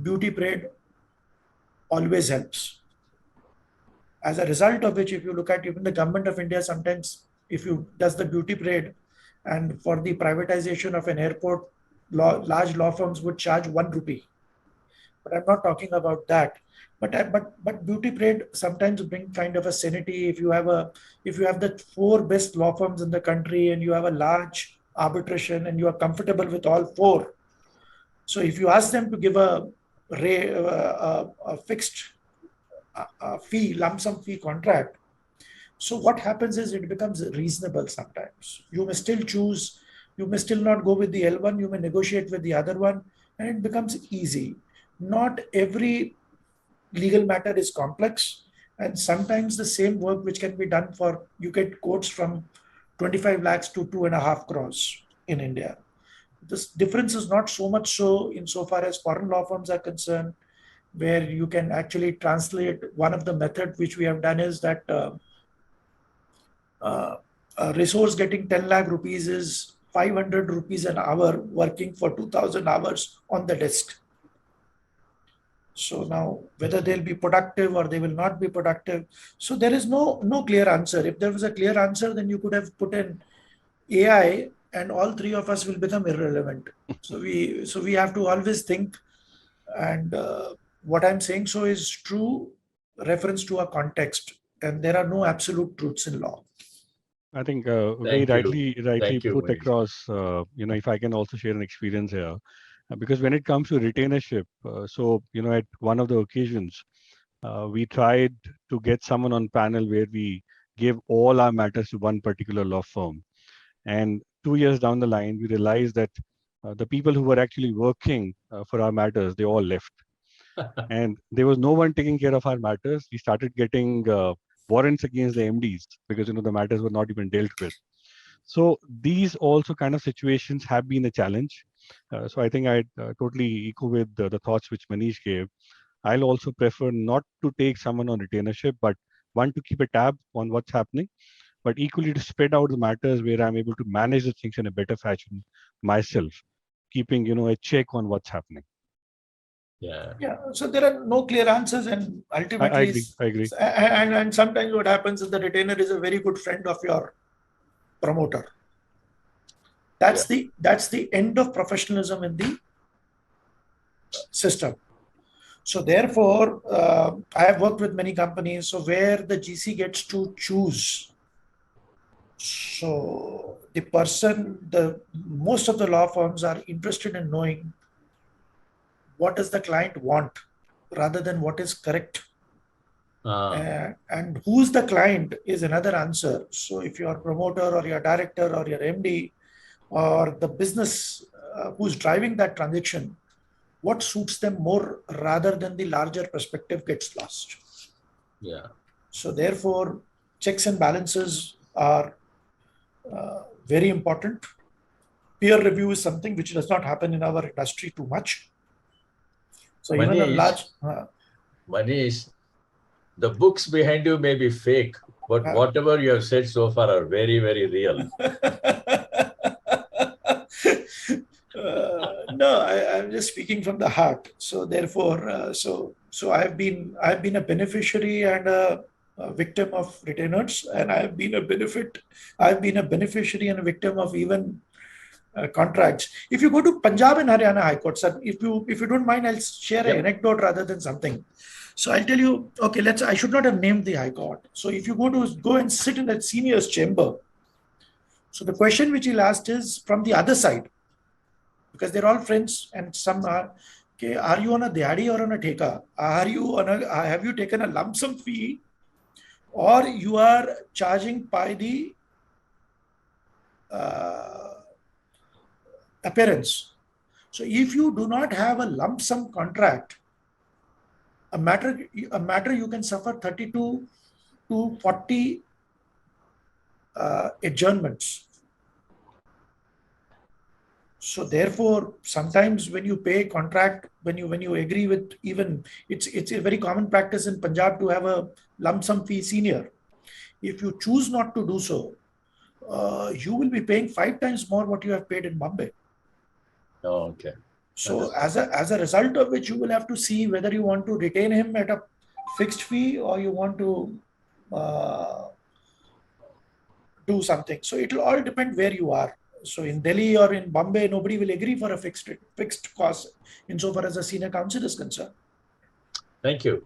beauty parade always helps. As a result of which, if you look at even the government of India, sometimes if you does the beauty parade, and for the privatization of an airport, large law firms would charge 1 rupee. But I'm not talking about that. But beauty parade sometimes bring kind of a sanity. If you have the 4 best law firms in the country and you have a large arbitration and you are comfortable with all 4, so if you ask them to give a fixed fee, lump sum fee contract, so what happens is it becomes reasonable sometimes. You may still choose, you may still not go with the L1, you may negotiate with the other one, and it becomes easy. Not every legal matter is complex, and sometimes the same work which can be done for, you get quotes from 25 lakhs to 2.5 crores in India. This difference is not so much so insofar as foreign law firms are concerned, where you can actually translate. One of the methods which we have done is that a resource getting 10 lakh rupees is 500 rupees an hour working for 2000 hours on the desk. So now whether they'll be productive or they will not be productive. So there is no clear answer. If there was a clear answer, then you could have put in AI and all 3 of us will become irrelevant. So we have to always think, and what I'm saying so is true reference to a context, and there are no absolute truths in law. I think very Thank you. rightly Thank you, put Manish. across. If I can also share an experience here, because when it comes to retainership, at one of the occasions, we tried to get someone on panel where we gave all our matters to one particular law firm, and 2 years down the line, we realized that the people who were actually working for our matters, they all left, and there was no one taking care of our matters. We started getting warrants against the MDs because the matters were not even dealt with. So these also kind of situations have been a challenge. So I think I totally echo with the thoughts which Manish gave. I'll also prefer not to take someone on retainership, but one, to keep a tab on what's happening, but equally to spread out the matters where I'm able to manage the things in a better fashion myself, keeping a check on what's happening. Yeah. So there are no clear answers, and ultimately, I agree. And sometimes what happens is the retainer is a very good friend of your promoter. That's the end of professionalism in the system. So therefore, I have worked with many companies, so where the GC gets to choose. So most of the law firms are interested in knowing what does the client want rather than what is correct. And who's the client is another answer. So if your promoter or your director or your MD or the business who's driving that transaction, what suits them more rather than the larger perspective gets lost. Yeah. So therefore, checks and balances are very important. Peer review is something which does not happen in our industry too much. So even a large... Manish, the books behind you may be fake, but whatever you have said so far are very, very real. No, I'm just speaking from the heart. So therefore, so I've been a beneficiary and a victim of retainers, and I've been a beneficiary and a victim of even contracts. If you go to Punjab and Haryana High Court, sir, if you don't mind, I'll share an anecdote rather than something. So I'll tell you, okay, I should not have named the High Court. So if you go and sit in that senior's chamber, so the question which he'll ask is from the other side, because they're all friends, and some are, okay, are you on a diadi or on a theka? Have you taken a lump sum fee, or you are charging by the appearance. So if you do not have a lump sum contract, a matter you can suffer 32 to 40 adjournments. So therefore, sometimes when you pay contract, when you agree with, even it's a very common practice in Punjab to have a lump sum fee senior. If you choose not to do so, you will be paying 5 times more what you have paid in Bombay. Oh, okay. So as a result of which, you will have to see whether you want to retain him at a fixed fee or you want to do something. So it will all depend where you are. So in Delhi or in Bombay, nobody will agree for a fixed cost insofar as a senior counsel is concerned. Thank you.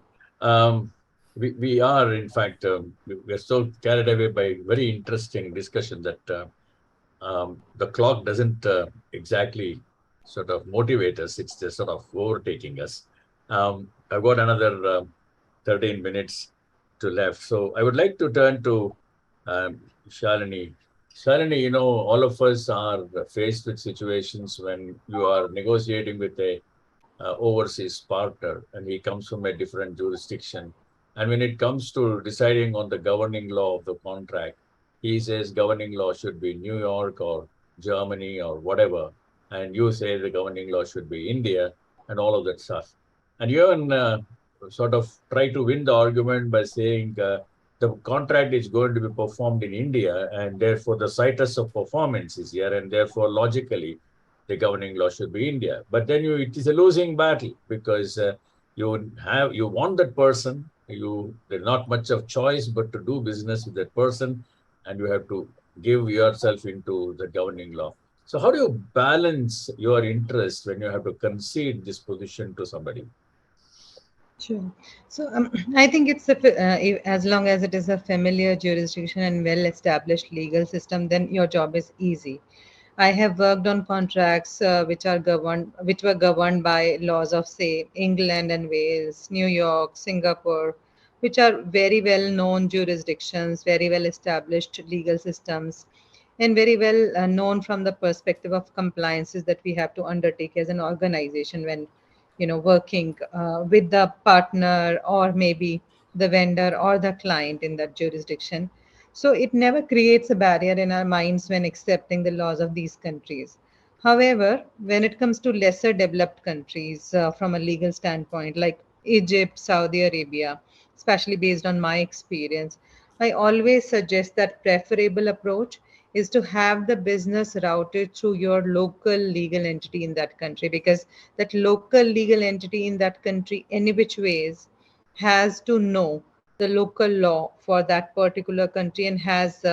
We are, in fact, we are so carried away by very interesting discussion that the clock doesn't exactly sort of motivate us. It's just sort of overtaking us. I've got another 13 minutes to left. So I would like to turn to Shalinee. Shalinee, all of us are faced with situations when you are negotiating with a overseas partner and he comes from a different jurisdiction. And when it comes to deciding on the governing law of the contract, he says governing law should be New York or Germany or whatever. And you say the governing law should be India and all of that stuff. And you even sort of try to win the argument by saying the contract is going to be performed in India and therefore the situs of performance is here and therefore logically the governing law should be India. But then it is a losing battle because you want that person, there's not much of choice but to do business with that person and you have to give yourself into the governing law. So how do you balance your interest when you have to concede this position to somebody? Sure. So I think as long as it is a familiar jurisdiction and well-established legal system, then your job is easy. I have worked on contracts which were governed by laws of, say, England and Wales, New York, Singapore, which are very well-known jurisdictions, very well-established legal systems, and very well known from the perspective of compliances that we have to undertake as an organization when working with the partner or maybe the vendor or the client in that jurisdiction. So it never creates a barrier in our minds when accepting the laws of these countries. However, when it comes to lesser developed countries from a legal standpoint, like Egypt, Saudi Arabia, especially based on my experience, I always suggest that preferable approach is to have the business routed through your local legal entity in that country, because that local legal entity in that country, any which ways, has to know the local law for that particular country and has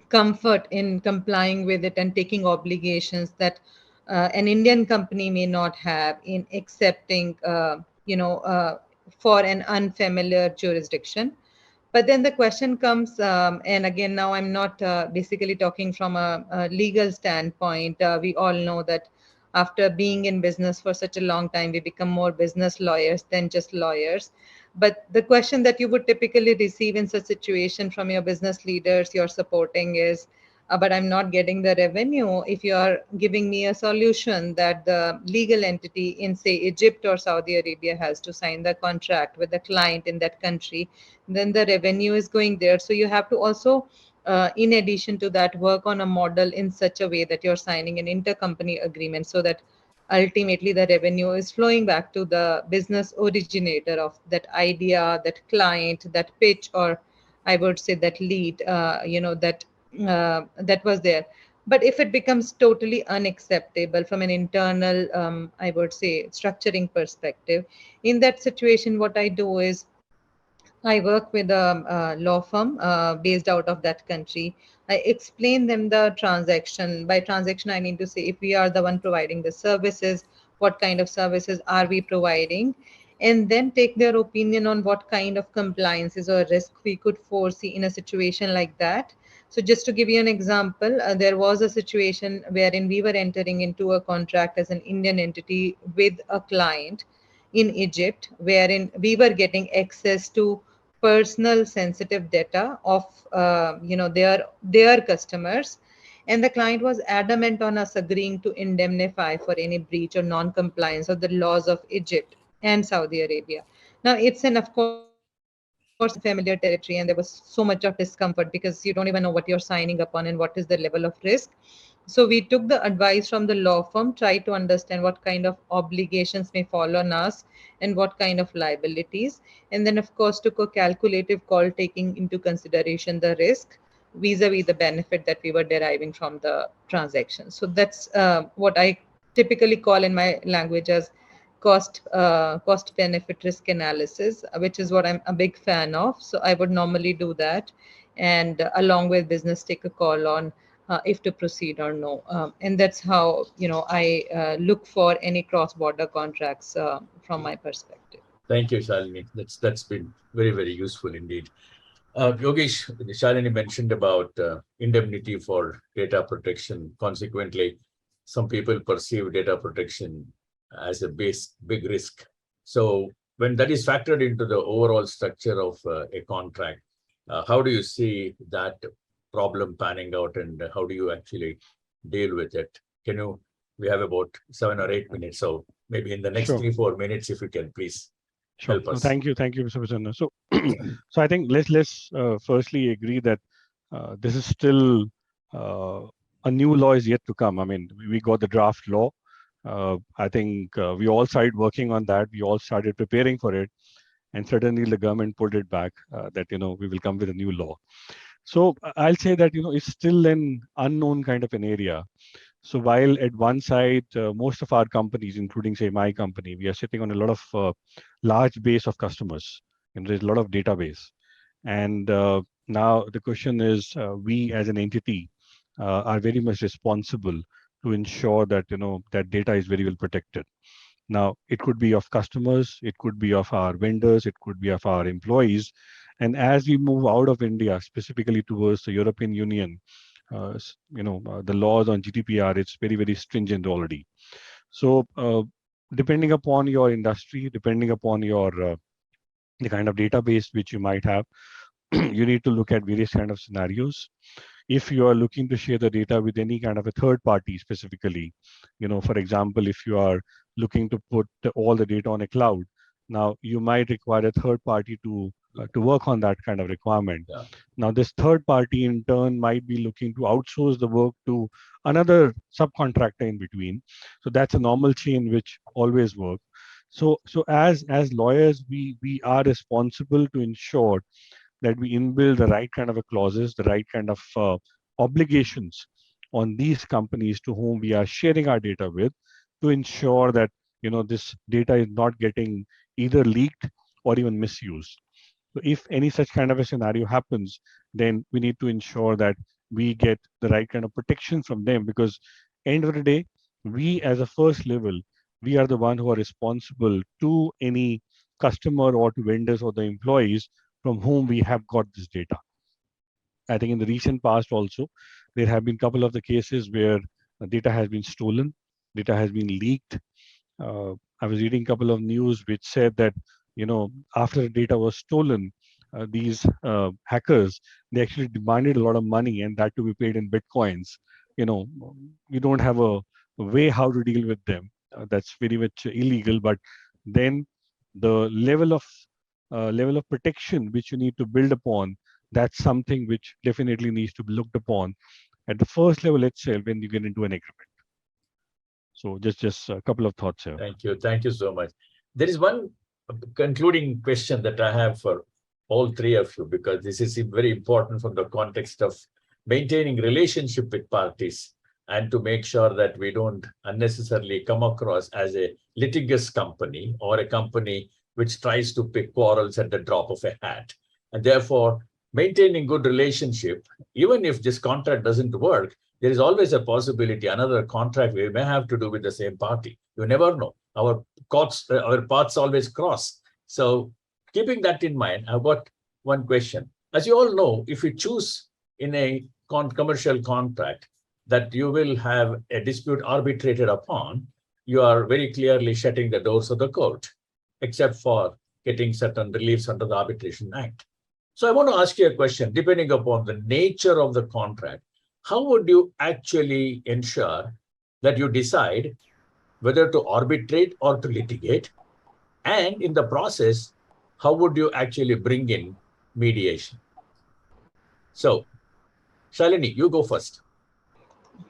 comfort in complying with it and taking obligations that an Indian company may not have in accepting, for an unfamiliar jurisdiction. But then the question comes, and again, now I'm not basically talking from a legal standpoint. We all know that after being in business for such a long time, we become more business lawyers than just lawyers. But the question that you would typically receive in such situation from your business leaders you're supporting is, but I'm not getting the revenue. If you are giving me a solution that the legal entity in, say, Egypt or Saudi Arabia has to sign the contract with the client in that country, then the revenue is going there. So you have to also, in addition to that, work on a model in such a way that you're signing an intercompany agreement so that ultimately the revenue is flowing back to the business originator of that idea, that client, that pitch, or I would say that lead, that was there. But if it becomes totally unacceptable from an internal, I would say, structuring perspective, in that situation, what I do is I work with a law firm based out of that country. I explain them the transaction. By transaction, I need to say if we are the one providing the services, what kind of services are we providing, and then take their opinion on what kind of compliances or risk we could foresee in a situation like that. So, just to give you an example, there was a situation wherein we were entering into a contract as an Indian entity with a client in Egypt, wherein we were getting access to personal sensitive data of their customers, And the client was adamant on us agreeing to indemnify for any breach or non-compliance of the laws of Egypt and Saudi Arabia. Now, it's an, of course, unfamiliar territory, and there was so much of discomfort because you don't even know what you're signing up on and what is the level of risk. So we took the advice from the law firm, tried to understand what kind of obligations may fall on us and what kind of liabilities, and then of course took a calculative call taking into consideration the risk vis-a-vis the benefit that we were deriving from the transaction. So that's what I typically call in my language as cost benefit risk analysis, which is what I'm a big fan of. So I would normally do that, and along with business, take a call on if to proceed or no. And that's how I look for any cross-border contracts from my perspective. Thank you, Shalinee. That's been very, very useful indeed. Yogesh, Shalinee mentioned about indemnity for data protection. Consequently, some people perceive data protection as a big risk. So when that is factored into the overall structure of a contract, how do you see that problem panning out, and how do you actually deal with it? We have about 7 or 8 minutes, so maybe in the next Sure. 3-4 minutes, if you can please Sure. help us. Thank you, Mr. Prasanna. So, so I think let's firstly agree that this is still a new law is yet to come. I mean, we got the draft law. I think we all started working on that. We all started preparing for it, and suddenly the government pulled it back that we will come with a new law. So I'll say that it's still an unknown kind of an area. So while at one side, most of our companies, including say my company, we are sitting on a lot of large base of customers, and there's a lot of database. And now the question is, we as an entity are very much responsible to ensure that that data is very well protected. Now it could be of customers, it could be of our vendors, it could be of our employees. And as we move out of India, specifically towards the European Union, the laws on GDPR, it's very, very stringent already. So depending upon your industry, depending upon your the kind of database which you might have, you need to look at various kind of scenarios. If you are looking to share the data with any kind of a third party specifically, for example, if you are looking to put all the data on a cloud, now you might require a third party to work on that kind of requirement. Yeah. Now, this third party in turn might be looking to outsource the work to another subcontractor in between. So that's a normal chain which always works. So as lawyers, we are responsible to ensure that we inbuild the right kind of clauses, the right kind of obligations on these companies to whom we are sharing our data with, to ensure that this data is not getting either leaked or even misused. So if any such kind of a scenario happens, then we need to ensure that we get the right kind of protection from them, because end of the day, we as a first level, we are the one who are responsible to any customer or to vendors or the employees from whom we have got this data. I think in the recent past also, there have been a couple of the cases where data has been stolen, data has been leaked. I was reading a couple of news which said that, after the data was stolen, these hackers, they actually demanded a lot of money, and that to be paid in Bitcoins. You don't have a way how to deal with them. That's very much illegal, but then the level of protection which you need to build upon, that's something which definitely needs to be looked upon at the first level itself when you get into an agreement. So just a couple of thoughts here. Thank you so much. There is one concluding question that I have for all three of you, because this is very important from the context of maintaining relationship with parties and to make sure that we don't unnecessarily come across as a litigious company or a company which tries to pick quarrels at the drop of a hat. And therefore, maintaining good relationship, even if this contract doesn't work, there is always a possibility another contract we may have to do with the same party. You never know. Our paths always cross. So keeping that in mind, I've got one question. As you all know, if you choose in a commercial contract that you will have a dispute arbitrated upon, you are very clearly shutting the doors of the court, except for getting certain reliefs under the Arbitration Act. So I want to ask you a question, depending upon the nature of the contract, how would you actually ensure that you decide whether to arbitrate or to litigate? And in the process, how would you actually bring in mediation? So, Shalinee, you go first.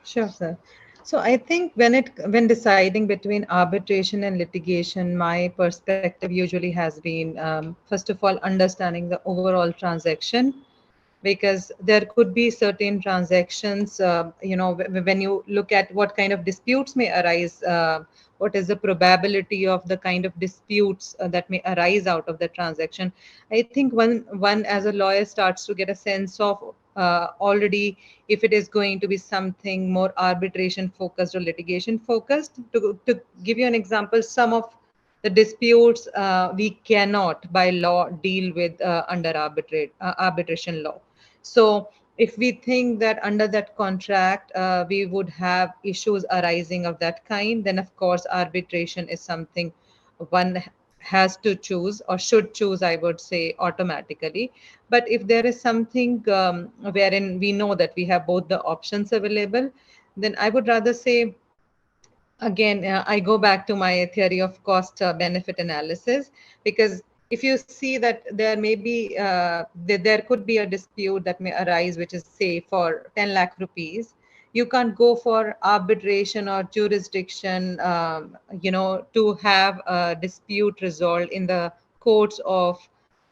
Sure, sir. So I think when deciding between arbitration and litigation, my perspective usually has been first of all understanding the overall transaction, because there could be certain transactions, when you look at what kind of disputes may arise, what is the probability of the kind of disputes that may arise out of the transaction. I think one as a lawyer starts to get a sense of already if it is going to be something more arbitration focused or litigation focused. To give you an example, some of the disputes we cannot by law deal with under arbitration law. So if we think that under that contract we would have issues arising of that kind, then of course arbitration is something one has to choose or should choose, I would say, automatically. But if there is something wherein we know that we have both the options available, then I would rather say, again, I go back to my theory of cost benefit analysis, because if you see that there may be there could be a dispute that may arise which is say for 10 lakh rupees, you can't go for arbitration or jurisdiction, to have a dispute resolved in the courts of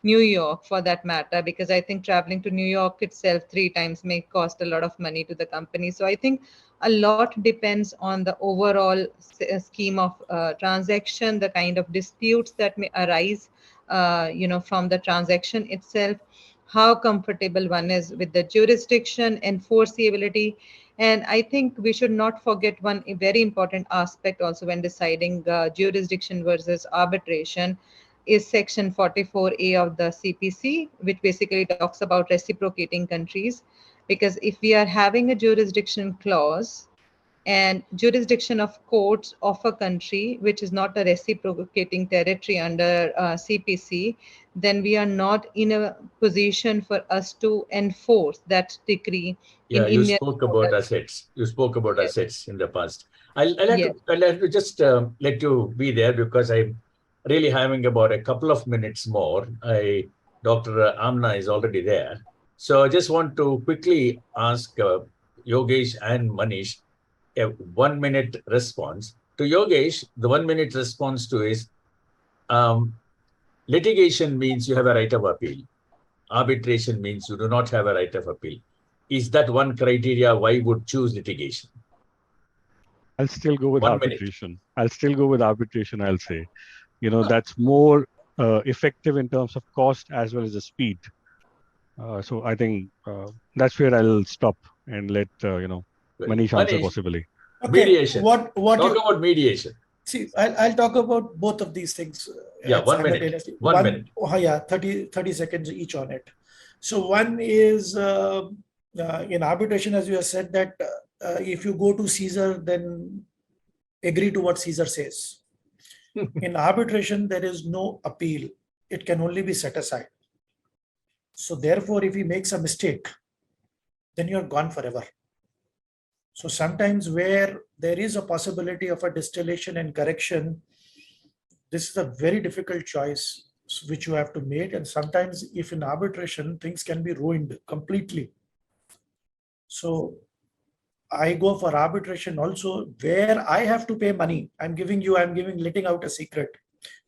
New York for that matter, because I think traveling to New York itself 3 times may cost a lot of money to the company. So I think a lot depends on the overall scheme of transaction, the kind of disputes that may arise, from the transaction itself, how comfortable one is with the jurisdiction, enforceability. And I think we should not forget one very important aspect also when deciding jurisdiction versus arbitration is section 44A of the CPC, which basically talks about reciprocating countries. Because if we are having a jurisdiction clause and jurisdiction of courts of a country which is not a reciprocating territory under CPC, then we are not in a position for us to enforce that decree in Yeah, you Indian spoke court about as well. assets. You spoke about Yes. assets in the past. I'll have to, Yes. I'll have to just let you be there because I'm really having about a couple of minutes more. Dr. Amna is already there. So I just want to quickly ask Yogesh and Manish a 1 minute response. To Yogesh, the 1 minute response to is um, litigation means you have a right of appeal. Arbitration means you do not have a right of appeal. Is that one criteria why would choose litigation? I'll still go with 1 minute. arbitration. I'll still go with arbitration, I'll say. That's more effective in terms of cost as well as the speed. So I think that's where I'll stop and let Manish answer Manish, possibly. Okay, mediation. what Talk you about mediation. see, I'll talk about both of these things Yeah, 1 minute. simultaneously. 1 minute. Oh yeah, 30 seconds each on it. So one is in arbitration, as you have said, that if you go to Caesar, then agree to what Caesar says. In arbitration, there is no appeal. It can only be set aside. So therefore, if he makes a mistake, then you're gone forever. So sometimes where there is a possibility of a distillation and correction, this is a very difficult choice which you have to make. And sometimes if in arbitration, things can be ruined completely. So I go for arbitration also where I have to pay money. letting out a secret,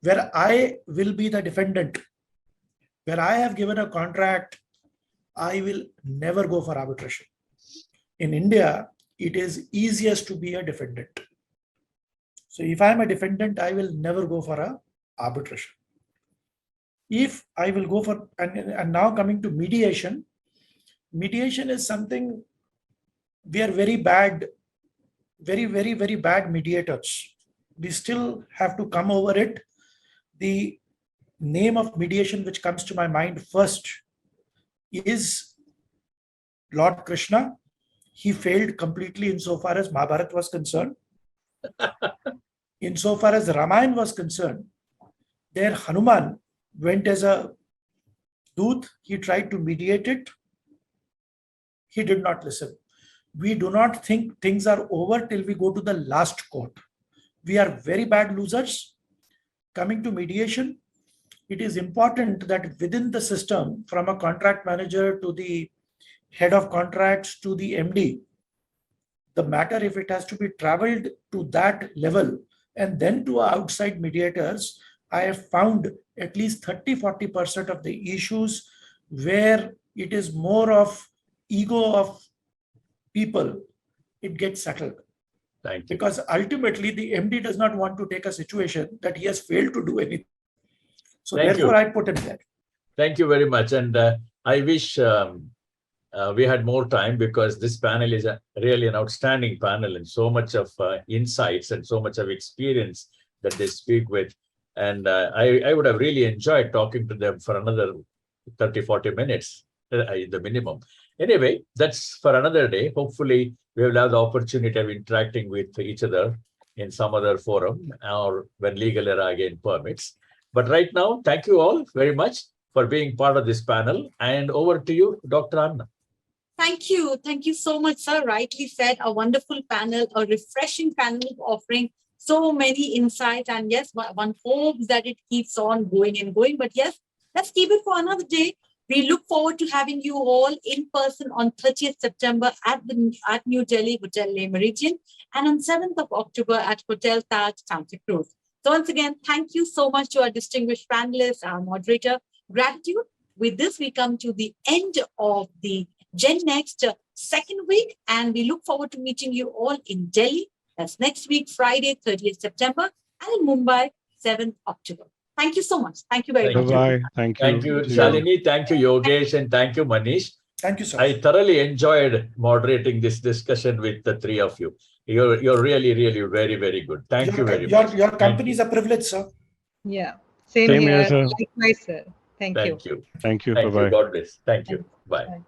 where I will be the defendant, where I have given a contract, I will never go for arbitration. In India, it is easiest to be a defendant. So if I'm a defendant, I will never go for a arbitration. If I will go for, and now coming to mediation, mediation is something we are very bad, very, very, very bad mediators. We still have to come over it. The name of mediation which comes to my mind first is Lord Krishna. He failed completely insofar as Mahabharata was concerned. Insofar as Ramayana was concerned, there Hanuman went as a Doot. He tried to mediate it. He did not listen. we do not think things are over till we go to the last court. We are very bad losers. Coming to mediation, it is important that within the system, from a contract manager to the head of contracts to the MD, the matter, if it has to be traveled to that level and then to outside mediators, I have found at least 30-40% of the issues where it is more of ego of people, it gets settled. Thank you. Because ultimately the MD does not want to take a situation that he has failed to do anything. So Thank therefore you. I put him there. Thank you very much. And I wish we had more time, because this panel is really an outstanding panel and so much of insights and so much of experience that they speak with. And I would have really enjoyed talking to them for another 30-40 minutes, the minimum. Anyway, that's for another day. Hopefully, we will have the opportunity of interacting with each other in some other forum or when legal era again permits. But right now, thank you all very much for being part of this panel. And over to you, Dr. Anna. Thank you. Thank you so much, sir. Rightly said, a wonderful panel, a refreshing panel offering so many insights. And yes, one hopes that it keeps on going and going. But yes, let's keep it for another day. We look forward to having you all in person on 30th September at New Delhi Hotel Le Méridien and on 7th of October at Hotel Taj, Santa Cruz. So once again, thank you so much to our distinguished panelists, our moderator. Gratitude. With this, we come to the end of the Gen Next second week, and we look forward to meeting you all in Delhi. That's next week, Friday, 30th September, and in Mumbai, 7th October. Thank you so much. Thank you very much. Bye-bye. Thank you. Thank you, Shalinee. Thank you, Yogesh, and thank you, Manish. Thank you, sir. I thoroughly enjoyed moderating this discussion with the three of you. You're really, really very, very good. Thank you very much. Your company is a privilege, sir. Yeah. Same Same here. here, sir. Likewise, sir. Thank you. Thank you. Thank you. Thank you. Bye-bye. God bless. Thank you. Bye. Bye.